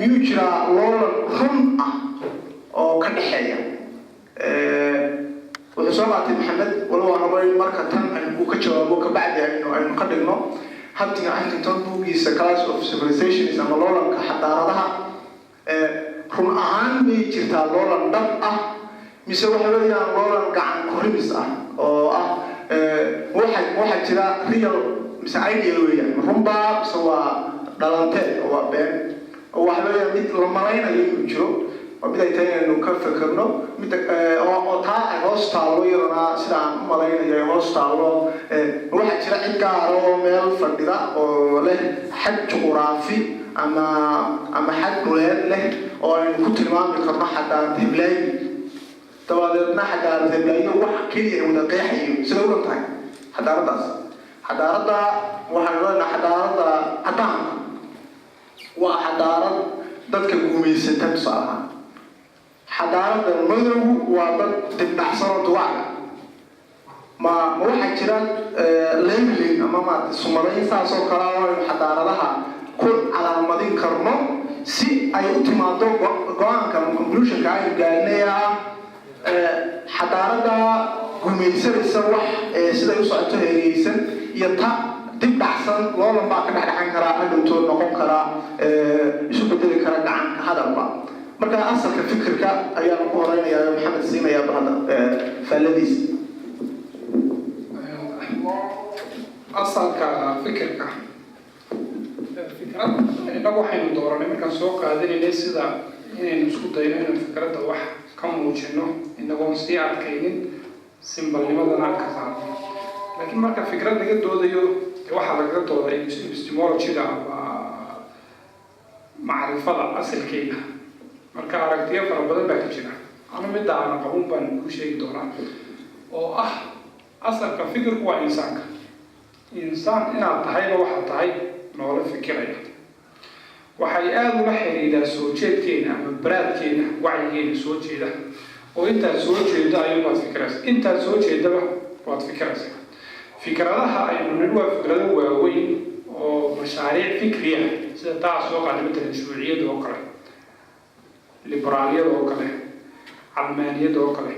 miyuu jiraa loolan run ah oo ka dhaxeeya wuxuu soo qaatay maxamed walow aan rabay marka tan uu ka jawaabo ka bacdi aynu ka dhigno habtiga Huntington buugiisa Class of Civilizations ama loolanka xadaaradaha run ahaan bay jirtaa loolan dhab ah mise waxa weeyaan loolan gacan ku ribis ah oo ah waxa jira real mise ideal weeyaan runba mise waa dhalante waa been oo waxa weeyaan mid la malaynayo inuu jiro oo mid ay tahay inuu ka fikirno mid oo taa ay hoos taalo iyadana sida aan u malaynayo hoos taalo waxa jira cid gaar ah oo meel fadhida oo leh xad juqraafi ama xad dhuleed leh oo aynu ku tilmaami karno xadaarad heblaay dabadeedna xadaarad heblaayo wax keliya wada qeexayo sida u tahay xadaaradaas xadaaradda waxaan leenahay xadaaradda cadaanka waa xadaarad dadka guumeysata tusaalaha xadaaradda madow waa dad dibdhaxsan oo duwaaca ma waxaa jira labeling ama maaragtay sumadayn saas oo kale oo xadaaradaha كل على مدين كرنو سي أي أتمادو قوان كم conclusion كاي قالنايا حضارة قميصة السروح سيدا يوصل تهيسن يتا دب أحسن والله ما كنا نحن كرا ندوتو نقوم كرا يشوف بدل كرا عن هذا البعض مركا أصل كفكر كا أيام قرين يا محمد سيما يا بهذا فالذيس أصل كفكر كا inagu waxaynu dooranay markaan soo qaadanaynay sida inaynu isku dayno inaan fikradda wax ka muujino inagoon sii adkaynin simbalnimadana aan ka saarno laakiin marka fikrad laga doodayo waxaa lagaga dooday epistemology-da ama macrifada asalkeeda marka aragtiyo fara badan baa ka jira ama midda aan qabun baan ku sheegi doonaa oo ah asalka fikirku waa insaanka insaan inaad tahayba waxaad tahay noole fikiraya waxay aad uga xiriiraan soo jeedkeena ama baraadkeena wacyigeena soo jeeda oo intaad soo jeedo ayuu waad fikiraysaa intaad soo jeedaba waad fikiraysaa fikradaha aynu nidhi waa fikrado waaweyn oo mashaariic fikriya sida taa soo qaada matalan shuuciyada oo kale liberaaliyada oo kale calmaaniyada oo kale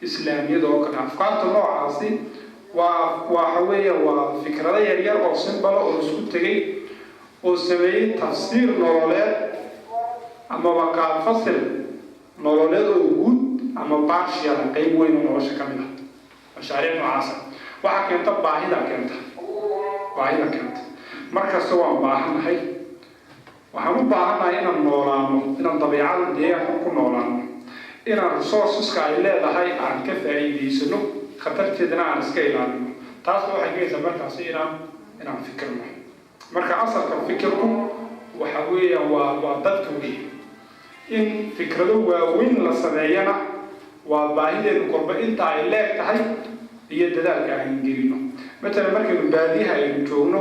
islaamiyada oo kale afkaarta noocaasi waxa weeyaan waa fikrado yaryar oo simbala oo isku tegay oo sameeyay tafsiir nololeed ama waqaad fasil nololeed oo guud ama partial qayb weyn oo nolosha ka mid ah mashaariic noocaas waxa keenta baahida keenta markasta waan baahanahay waxaan u baahanahay inaan noolaano inaan dabeecada deegaanka ku noolaano inaan resourceska ay leedahay aan ka faa'iidaysano khatarteedana aan iska ilaalino taas waxay keenaysaa markaasi inaan fikirno marka asalka fikirku waxa weeyaan waa dadka weeye in fikrado waaweyn la sameeyana waa baahideenu korba inta ay leeg tahay iyo dadaalka aan gelino matalan markaynu baadiyaha aynu joogno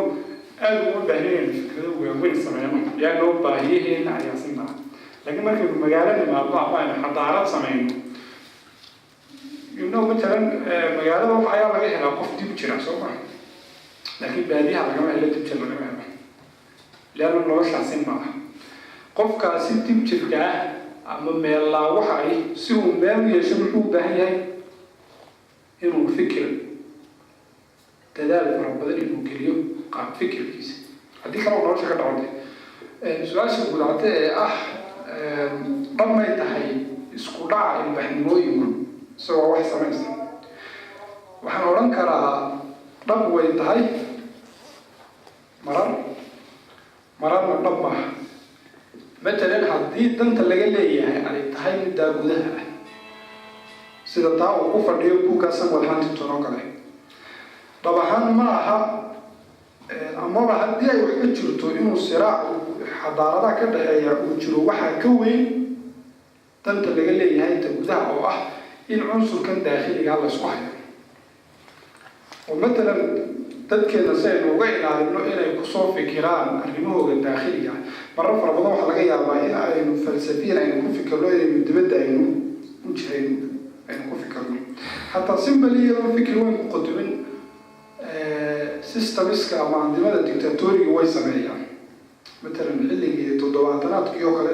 aad ugu baahnaynu fikrado waaweyn sameeyno yaanoo baahiyaheena ayaa sinaa laakiin markaynu magaalo nimaadno ama aynu xadaarad sameyno مثلا مجالات الحياة لقى هنا قف دي بتشرح سوما لكن بعديها على جماعة اللي تبتشر على جماعة لأنه نروش عسين معه قف كاسين تبتشر كاه أما ميلا وحي سو مال يشملوا بهاي إنه فكر تدال ربنا إنه كليو قام فكر كيس هدي كلام نروش كده عندي سؤال شو بقولته ضم يتحي isku dhaca ilbaxnimooyinku isagoo wax samaysta waxaan odhan karaa dhab way tahay mararna dhab maaha matalan haddii danta laga leeyahay ay tahay middaa gudaha ah sida taa uu ku fadhiyo buugga Samuel Huntington oo kale dhab ahaan ma aha amaba haddii ay wax ka jirto inuu siraac xadaaradaha ka dhexeeya uu jiro waxaa ka weyn danta laga leeyahay inta gudaha oo ah in cunsurkan daakhiliga la isku hayo oo matalan dadkeena si aynu uga ilaalino inay kusoo fikiraan arrimahooda daakhiliga marar fara badan waxaa laga yaabaa in aynu falsafiyan aynu ku fikirno inaynu dibadda aynu u jihayn aynu ku fikirno hataa simbali iyadoo fikir weyn ku qodobin systemiska ama andimada dictatoriga way sameeyaan matalan xilligii 70-aadkii oo kale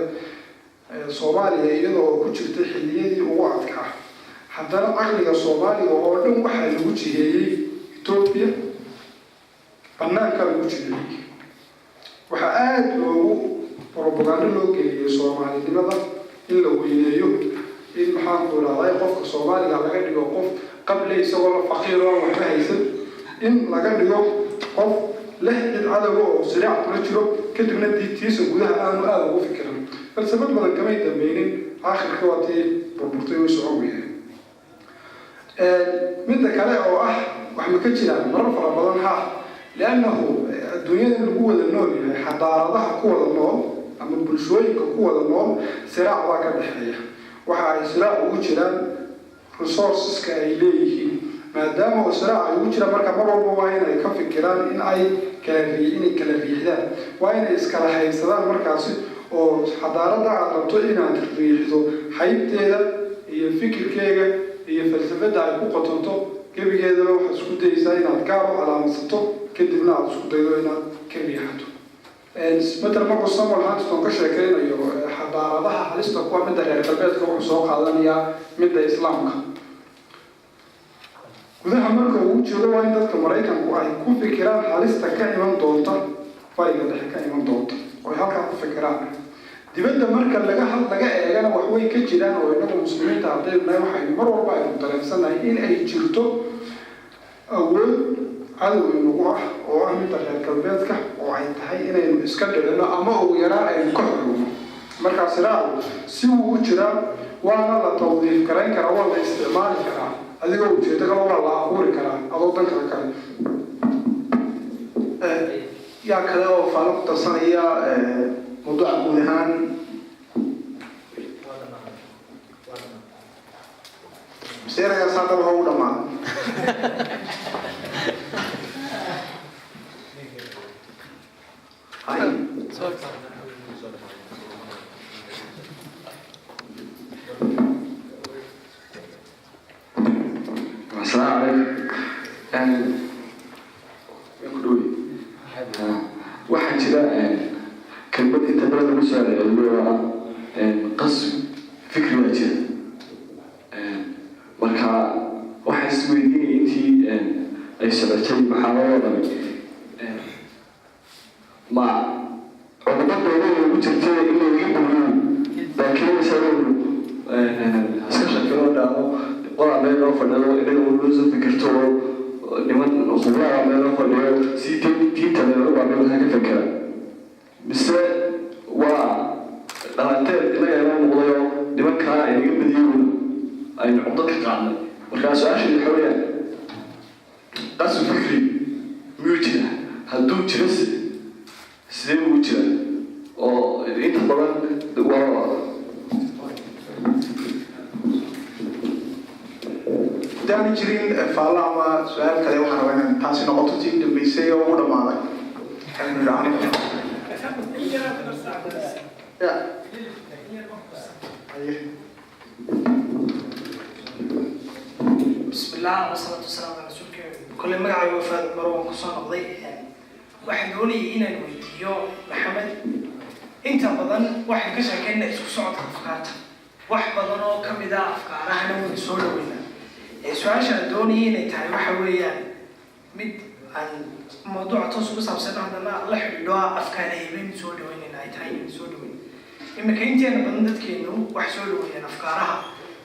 Soomaaliya iyadoo ku jirtay xilliyadii ugu adkaa haddana aqliga Soomaaliga oo dhan waxaa lagu jiheeyey Ethiopia banaanka lagu jiheeyey waxaa aad loogu propaganda loo geliyey Soomaalinimada in la weyneeyo in maxaan ku raacay qofka Soomaaliga laga dhigo qof qabla isagoo la faqiir oo waxba haysan in laga dhigo qof leh cid cadow oo siraac kula jiro kadibna diintiisa gudaha aanu aad ugu fikirin balse dad badan kamay dambaynin aakhirka watii burburtay oo soo weeyay midda kale oo ah wax ma ka jiraan marar fara badan leannahu adduunyada lagu wada nool yahay xadaaradaha ku wada nool ama bulshooyinka ku wada nool siraac baa ka dhexeeya waxa ay siraac ugu jiraan resourceska ay leeyihiin maadaama uu siraac ay ugu jiraan marka mar walba waa inay ka fikiraan in ay kala riixdaan waa inay iskala haysadaan markaasi oo xadaarada aad rabto inaad riixdo haybteeda iyo fikirkeega iyo falsafada ay ku qotonto gebigeedana waxaad isku dayaysaa inaad gaar u calaamadsato kadibna aad isku daydo inaad ka riixato مثل ما قصة والحادث تنقشة كأنه حضارة ضحى حدث تقوى مدة البيت كروح سوق عالمية مدة إسلامك وده عملك وجه ده وين ده كمريكا ويكون في كلام حدث كائن دولته فايدة ده كائن دولته ويحكي في كلام دي بدأ مركز لقى أنا وحوي كجيران وإنهم مسلمين تعطيه ما يوحي مرة بعد 3 سنة إن أي جرتو أول عدو النجوح وعمل تغيير كلبيتك وعين تحي إنه يسكر لأنه أما هو يرى الكحل مركز سراء سوى وجرا وأنا لا توظيف كرين كرا ولا استعمال كرا هذا هو وجه تقول والله أقول كرا أضل كرا يا كذا وفعلت تصنيع موضوع بودهان سيرة يا ساتر هو دما السلام عليكم يعني يقولوا واحد كذا كلمة أنت بلد مسألة اللي هو قص فكري واجد مركا واحد سويديني أنتي أي سبتي محاولة مع عقبات دولة وجدتها إنه يقولوا لكن يسألوا أسكشن كلام ده قرأ بينه فنلو إنه ولوز فكرته لمن خبراء بينه فنلو سيتين تنلو بعمل هذه الفكرة بس لما إنه ينام موضوع لمن كان يجيب بديون أي عقدة كعنا وكان سؤال اللي حوله قص فكري موجودة هدوء جلس سيد موجودة أو أنت طبعا دعني جرين فعلا ما سؤال كذا وحنا تاسي نقطة تين دبيسة ولا ما له كان نراني بسم الله والصلاة والسلام على رسولك كل ما عي وفاة مروان قصان قضي واحد يقولي إنا نويديو محمد أنت بدن واحد كسر كأنه يسوق صعد أفكارته واحد بدنه كم إذا أفكاره أنا ونسوله وينا سؤال شدوني نتاعي وحويا مد عن موضوع تصوص بس عشان عندنا الله حلوا أفكاره يبين سوله وين نتاعي سوله وين iminka inteena badan dadkeenu wax soo dhaweeyaan afkaaraha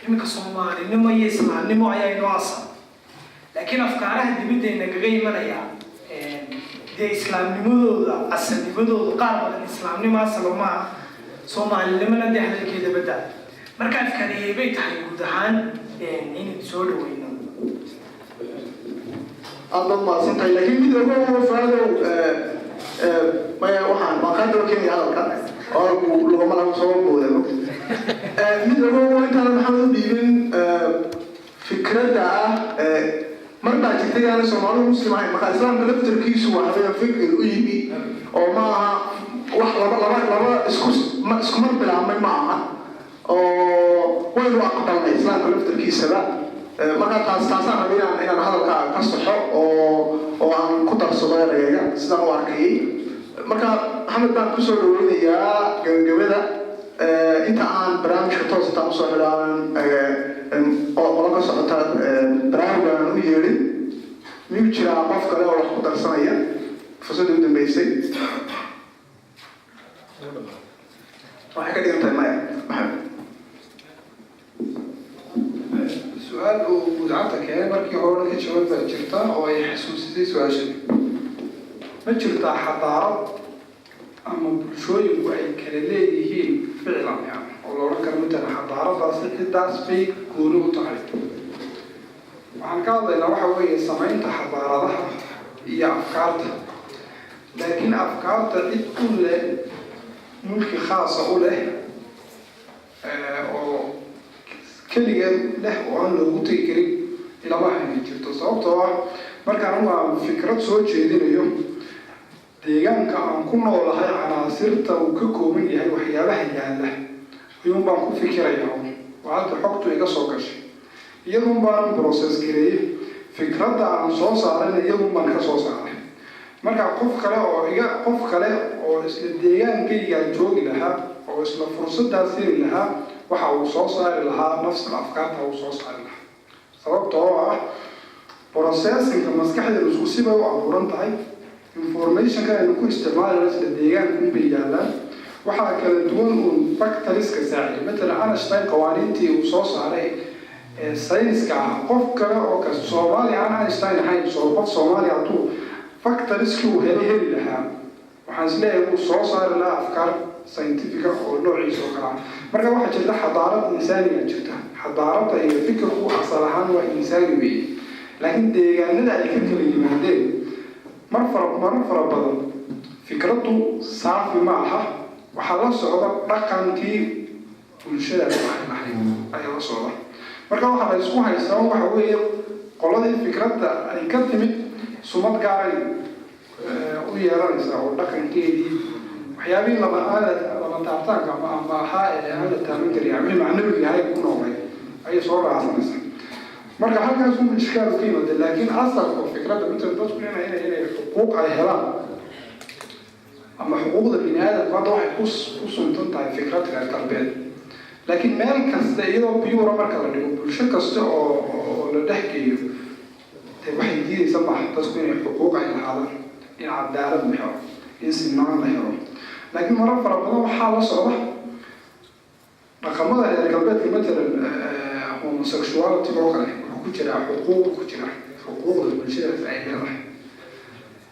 iminka soomaalinimo iyo islaamnimo ayaa inoo asal laakiin afkaaraha dibadda nagaga imanaya dee islaamnimadooda asalnimadooda qaar badan islaamnimo asal uma ah soomaalinimona dee hadalkeeda badda marka afkaariyey bay tahay guud ahaan inaynu soo dhaweyno aad mahadsantahay laakiin mid ogo faadow maya waxaan maqaadoo keenaya hadalka oo lagama lagu soo booda mid ogo intaan maxamed u dhiibin fikradda ah markaa jirtay aan Soomaalidu muslim ahayn marka islaamka laftirkiisu waa habeen fikir u yimi oo ma aha wax laba isku mar bilaabmay ma aha oo waynu aqbalnay islaamka laftirkiisaba marka taasaan rabay inaan hadalka ka saxo oo aan ku darsado erayga sidaan u arkayay marka Maxamed baan ku soo dhaweynayaa gabagabada inta aan barnaamijka toos ah usoo xidhaan oo laga socota barnaamijkan u yeedhin miyuu jiraa qof kale oo wax ku darsanaya fursadii u dambeysay waxay ka dhigan tahay maya Maxamed su-aal uu mudacadda keenay markii hore ka jawaab baa jirta oo ay xasuusisay su-aashani ma jirtaa xadaarad ama bulshooyinku ay kala leeyihiin ficlan yani oo loolan karo matala xadaaradaasi ciddaas bay gooni u tahay waxaan ka hadlaynaa waxa weeye samaynta xadaaradaha iyo afkaarta laakiin afkaarta cid u leh mulki khaasa u leh oo keligeed leh oo aan loogu tegi karin ilama hayna jirto sababtoo ah markaan waan fikrad soo jeedinayo deegaanka aan ku noolahay canaasirta uu ka kooban yahay waxyaabaha yaalla ayuun baan ku fikirayaa waa hadda xogtu iga soo gashay iyadun baan process gareeyey fikradda aan soo saarayna iyadun baan ka soo saaray marka qof kale oo isla deegaankaygaa joogi lahaa oo isla fursaddaas heli lahaa waxa uu soo saari lahaa nafsal afkaarta uu soo saari lahaa sababtoo ah processinka maskaxdeenu isku sibay u abuuran tahay informationka aynu ku isticmaalayno isla deegaanka unbay yaallaan waxaa kala duwan uun factoriska saaciya matala Einstein qawaaniintii uu soo saaray sayniska ah qof kale oo ka Soomaali aan Einstein ahayn qof Soomaali hadduu factoriskii uu heli lahaa waxaan isleeyahay uu soo saari lahaa afkaar scientific oo noociisa oo kale marka waxaa jirta xadaarad insaaniga jirta xadaaradda iyo fikirku asal ahaan waa insaani weeye laakiin deegaanada ay ka kala yimaadeen mar fara badan fikraddu saafi ma aha waxaa la socda dhaqankii bulshada ayaa la socda marka waxaa la isku haystaa waxa weeye qoladii fikradda ay ka timid sumad gaaray u yeelanaysaa oo dhaqankeedii waxyaabihii lama taabtaanka ama ahaa ee aan la taaban karin ama macnawiga yahay ku noolay ayay soo raacsanaysaa marka halkaas uu ishkaal ka yimaada laakiin asalka fikradda inta dadku inay xuquuq ay helaan ama xuquuqda bini aadamka hadda waxay ku suntan tahay fikrad reer galbeed laakiin meel kasta iyadoo biyuura marka la dhigo bulsho kasta oo la dhex geeyo dee waxay diidaysa maaha dadku inay xuquuq ay lahaadaan in cadaalad la helo in sinaan la helo laakiin marar fara badan waxaa la socda dhaqamada reer galbeedka matalan homosexuality oo kale wuxuu ku jiraa xuquuqda bulshadaas ay leedahay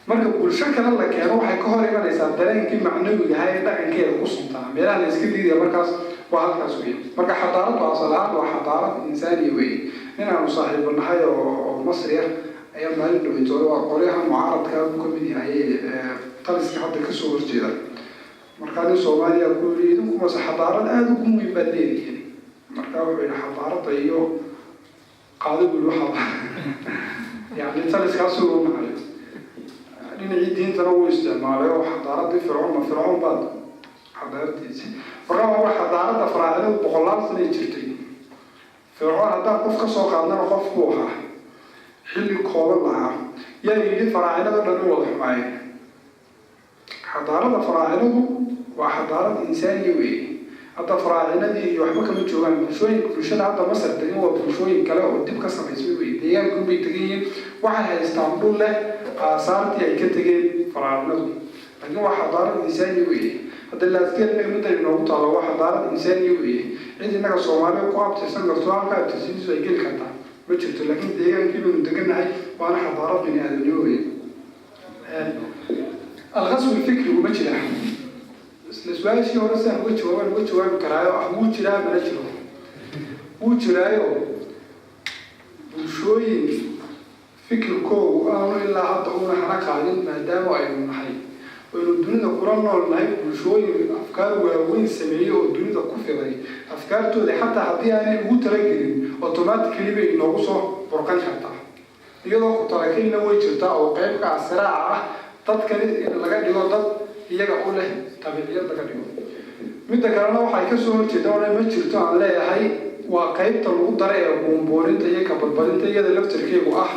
marka bulsho kale la keeno waxay ka hor imanaysaa dareenkii macnawiga ahaa ee dhaqankeeda ku suntaa meelaha la iska diidaya markaas waa halkaas weeye marka xadaaraddu asal ahaan waa xadaarad insaaniya weeye ninaanu saaxiibo nahay oo masri ah ayaa maalin dhaweytooda waa qolyaha mucaaradka uu ka mid yahay taliska hadda kasoo horjeeda markaa nin Soomaaliya ku yiri idinku mase xadaarad aad ugu muhiim baad leedihiin markaa wuxuu yidhi xadaaradda iyo qaadigu waxa yani taliskaas uu macalay dhinacii diintana uu isticmaalay oo xadaaradii fircoon baad xadaaradiisi markaa waa xadaaradda faraacidadu boqolaal sano jirtay fircoon haddaan qof ka soo qaadnana qof buu ahaa xilli kooban lahaa yaa yidhi faraacidada dhan u wada xumaayeen xadaaradda faraacidadu waa xadaarad insaaniya weeye hadda faraacinadii iyo waxba kama joogaan bulshada hadda Masar degan waa bulshooyin kale oo dib ka samaysmay weeye deegaanku bay tegayeen waxay haystaan dhul leh aasaartii ay ka tegeen faraacinadu laakiin waa xadaarad insaaniya weeye hadda laaskiya midda inoogu taalo waa xadaarad insaaniya weeye cid innaga Soomaaliya ku abtirsan karto halka abtirsiintu ay geli kartaa ma jirto laakiin deegaankii baynu deganahay waana xadaarad bini aadamnimo weeye الغزو الفكري ومجرى السؤال شيء هو سهل وجهه كرايو وجرى ملجرو وجرايو وشوي فكر كو أنا إلا عطونا حركة علينا ما دام وعيون حي والدنيا قرآن والله وشوي أفكار وين سمعيه والدنيا كفري أفكار تودي حتى حديها يعني وتركين أوتوماتيكلي بينقصه بركان حتى يلا كتركين لو يجرتا أو قيمك السرعة dadkan in laga dhigo dad iyaga u leh tabiiciyad laga dhigo midda kalena waxay ka soo horjeedaan ma jirto aan leeyahay waa qaybta lagu daray ee buunbuurinta iyo ka badbaadinta iyada laftirkeedu ah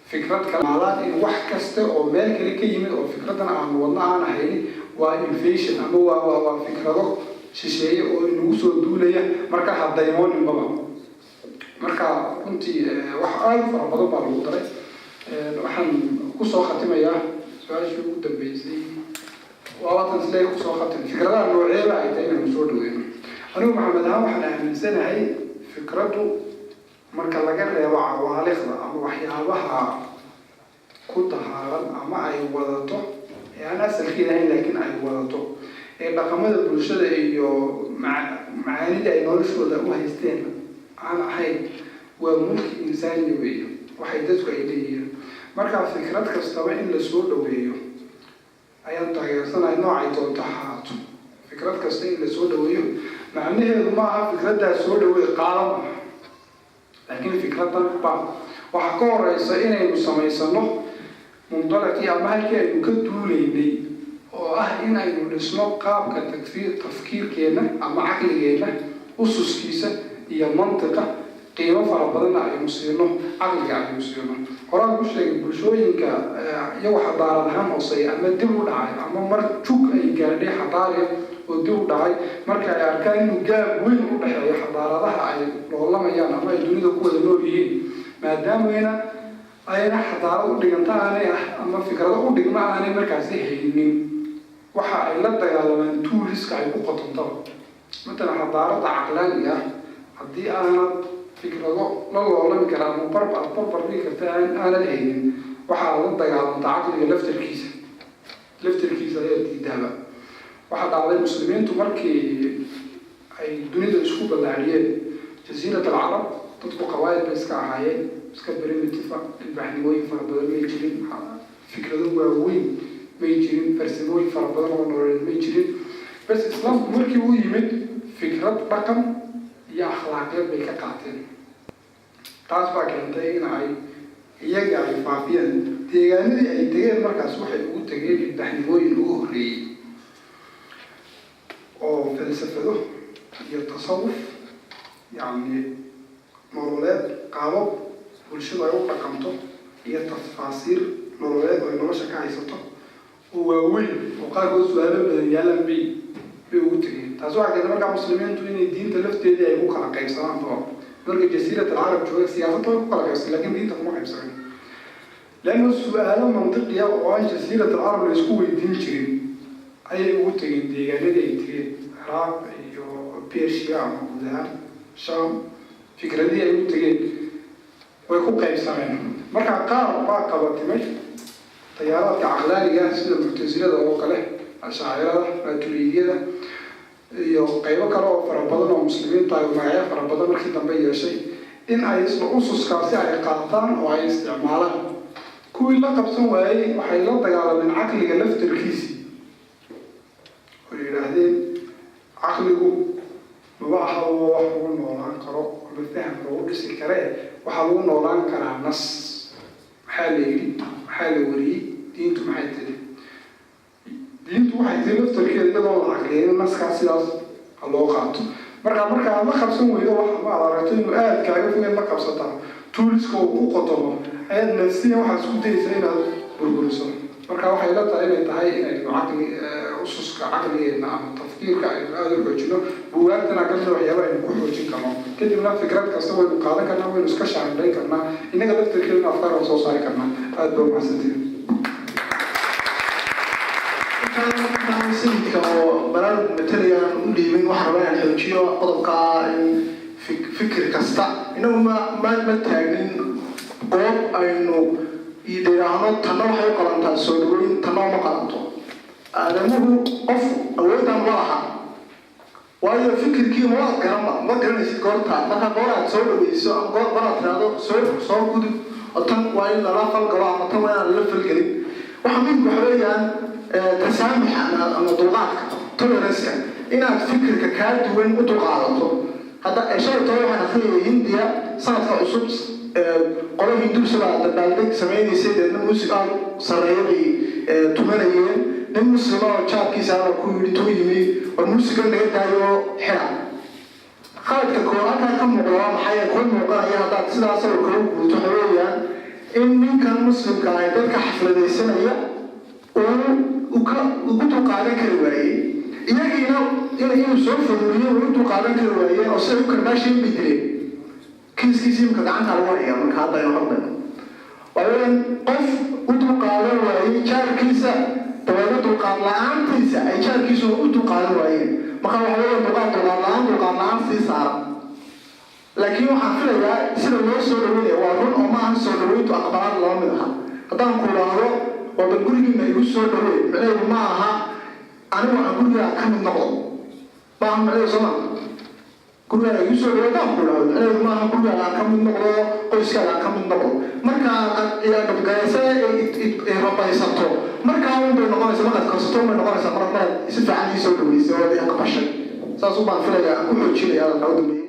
fikrad kale in wax kasta oo meel kale ka yimid oo fikradan aan wadna aan ahayn waa innovation ama waa fikrado shisheeye oo inagu soo duulaya marka haddaymoon baba marka runtii wax aad fara badan baa lagu daray waxaan ku soo khatimayaa شو قدام بيزي ووطن سلاي خصوصا خاطر فكرة نوعية بقى يتعين المسؤول وين أنا محمد هاو حنا من سنة هاي فكرته مركز لقى يوعى وعليخنا أما وحيابها كنت هارا أما أي وضعته يعني أسأل كده هاي لكن أي وضعته الرقمات البرشلة إيو معاني ده ينورش وده وهيستين أنا هاي وممكن إنسان يبيه وحيدته إليه marka fikrad kastaba in la soo dhaweeyo ayaan taageersanahay noocay doonto ahaato fikrad kasta in la soo dhaweeyo macnaheedu ma aha fikradaas soo dhaweey qaadan laakiin fikradan waxa ka horeysa inaynu samaysano mundalaqii ama halkii aynu ka duuleynay oo ah in aynu dhisno qaabka tafkiirkeena ama caqligeena ususkiisa iyo mantiqa qiimo fara badan aynu siino caqliga aynu siino horaan ku sheegay bulshooyinka iyo xadaarad ahaan hooseeya ama dib u dhacay ama mar jug ay gaadhay xadaariya oo dib u dhacay marka ay arkaan inuu gaab weyn u dhexeeyo xadaaradaha ay loolamayaan ama ay dunida ku wada nool yihiin maadaama ayna xadaarad u dhiganta aanay ama fikrado u dhigma aanay markaasi haynin waxa ay la dagaalamaan tuuliska ay ku qotontaba مثلا حضارة عقلانية haddii aanad fikrado la loolami karaa ama barbar dhigi karta aanad haynin waxaa la dagaalanta caqliga laftarkiisa ayaa diidaaba waxaa dhacday muslimiintu markii ay dunida isku ballaariyeen jasiirat alcarab dadku qawaayid bay iska ahaayeen iska berimitifa ilbaaxnimooyin fara badan may jirin fikrado waaweyn may jirin farsamooyin fara badan oo nololeed may jirin bas islaamku markii uu yimid fikrad dhaqan iyo akhlaaqeed bay ka qaateen taas baa keentay in ay iyaga ay faafiyeen deegaanadii ay tegeen markaas waxay ugu tegeen ilbaaxnimooyin ugu horreeyey oo falsafado iyo tasawuf yacni nololeed qaabab bulshadu ay u dhaqanto iyo tafaasiir nololeed oo ay nolosha ka haysato oo waaweyn oo qaarkood su-aalo badan yaalan bay ugu tegeen taas waxaa keentay markaa muslimiintu inay diinta lafteedii ay ku kala qaybsanaan oo marka jasiirat alcarab jooga siyaasadda way ku kala qaybsan laakiin diinta kuma qaybsanin leanna su-aalo mantiqiya oo aan jasiirat alcarab la isku weydiin jirin ayay ugu tegeen deegaanadii ay tegeen ciraaq iyo persia ama guud ahaan sham fikradii ay u tegeen way ku qaybsameen marka qaar baa qabatimay tayaaraadka caqlaaniga sida muctasilada oo kale ashaacirada maaturidiyada iyo qaybo kale oo fara badan oo muslimiinta ay magacyo fara badan markii dambe yeeshay in ay isla ususkaasi ay qaataan oo ay isticmaalaan kuwii la qabsan waayey waxay la dagaalameen caqliga laftarkiisii oo yidhaahdeen caqligu maba aha wax lagu noolaan karo ama faham lagu dhisi karee waxaa lagu noolaan karaa nas maxaa la yidhi maxaa la wariyey diintu maxay tiri diintu waxay tiri laftarkeeda iyadoo la caqliyeyn naskaas sidaas ha loo qaato markaa la qabsan weydo waxa ma ad aragto inuu aad kaaga fogeed la qabsataa tuuliska uu ku qotomo ayaad nafsiya waxaad isku daysa inaad burburiso marka waxay la tahay inay tahay inaynu caqli ususka caqligeena ama tafkiirka aynu aada u xoojino buugaagtana kamid waxyaaba aynu ku xoojin karno kadibna fikrad kasta waynu qaadan karnaa waynu iska shaandhayn karnaa innaga laftarkeeduna afkaar aan soo saari karnaa aada baa umahadsantiin intaan sayidka oo baraarug matalayaan u dhiibin waxaa rabaa inaan xoojiyo qodobka fikir kasta inagu ma taagnin goob aynu idhaahno tanna waxay u qalantaa soo dhaweyn tanna uma qalanto aadamuhu qof awoodaan ma laha waayo fikirkii ma garanaysid goorta marka goor aad soo dhaweyso ama goor aad tiraahdo soo gudub oo tan waa in lala falgalo ama tan waa inaan lala falgelin waxa muhiimka waxa weeyaan tasaamuxa ama dulqaadka toleranska inaad fikirka kaa duwan u dulqaadato hadda shalaytoo waxaan akhriyay hindiya sanadka cusub qolo hinduusabaa dabaaldeg samaynaysay deedna muusig aad sarreeya bay tumanayeen nin muslima oo jaabkiisa ala ku yidhi tuu yimi war muusiga naga daayo xira qaladka halkaa ka muuqda waa maxay kuu muuqanaya haddaad sidaas oo kala guurto waxa weeyaan in ninkan muslimka ah dadka xafladaysanaya ugu dulqaadan kari waayey iyagiina inuu soo faduuriyo u dulqaadan kari waayeen oo siday u karbaashayn bay dileen kiiskiisii imika gacanta lagu haya marka hadda aynu hadlayno waa weeyaan qof u dulqaadan waayey jaarkiisa dabeedna dulqaad la-aantiisa ay jaarkiisu u dulqaadan waayeen marka waxa weeyaan dulqaad la-aan sii saara laakiin waxaan filayaa sida loo soo dhaweynaya waa run oo maahan soo dhaweyntu aqbalaad laba mid aha haddaan ku idhaahdo waa bal gurigiina igu soo dhaweey micnaheedu ma aha anigu aan gurigaa ka mid noqdo maaha micnaheedu soo maa gurigaa igu soo dhaweey haddaan ku idhaahdo micnaheedu maaha gurigaa aan ka mid noqdo qoyskaaga aan ka mid noqdo markaa dhibgaysa rabaysato markaa un bay noqonaysa markaad korsato un bay noqonaysaa marad si fiican ii soo dhaweysay oo aqbashay saas u baan filayaa ku xoojinaya hadalka u dambeeya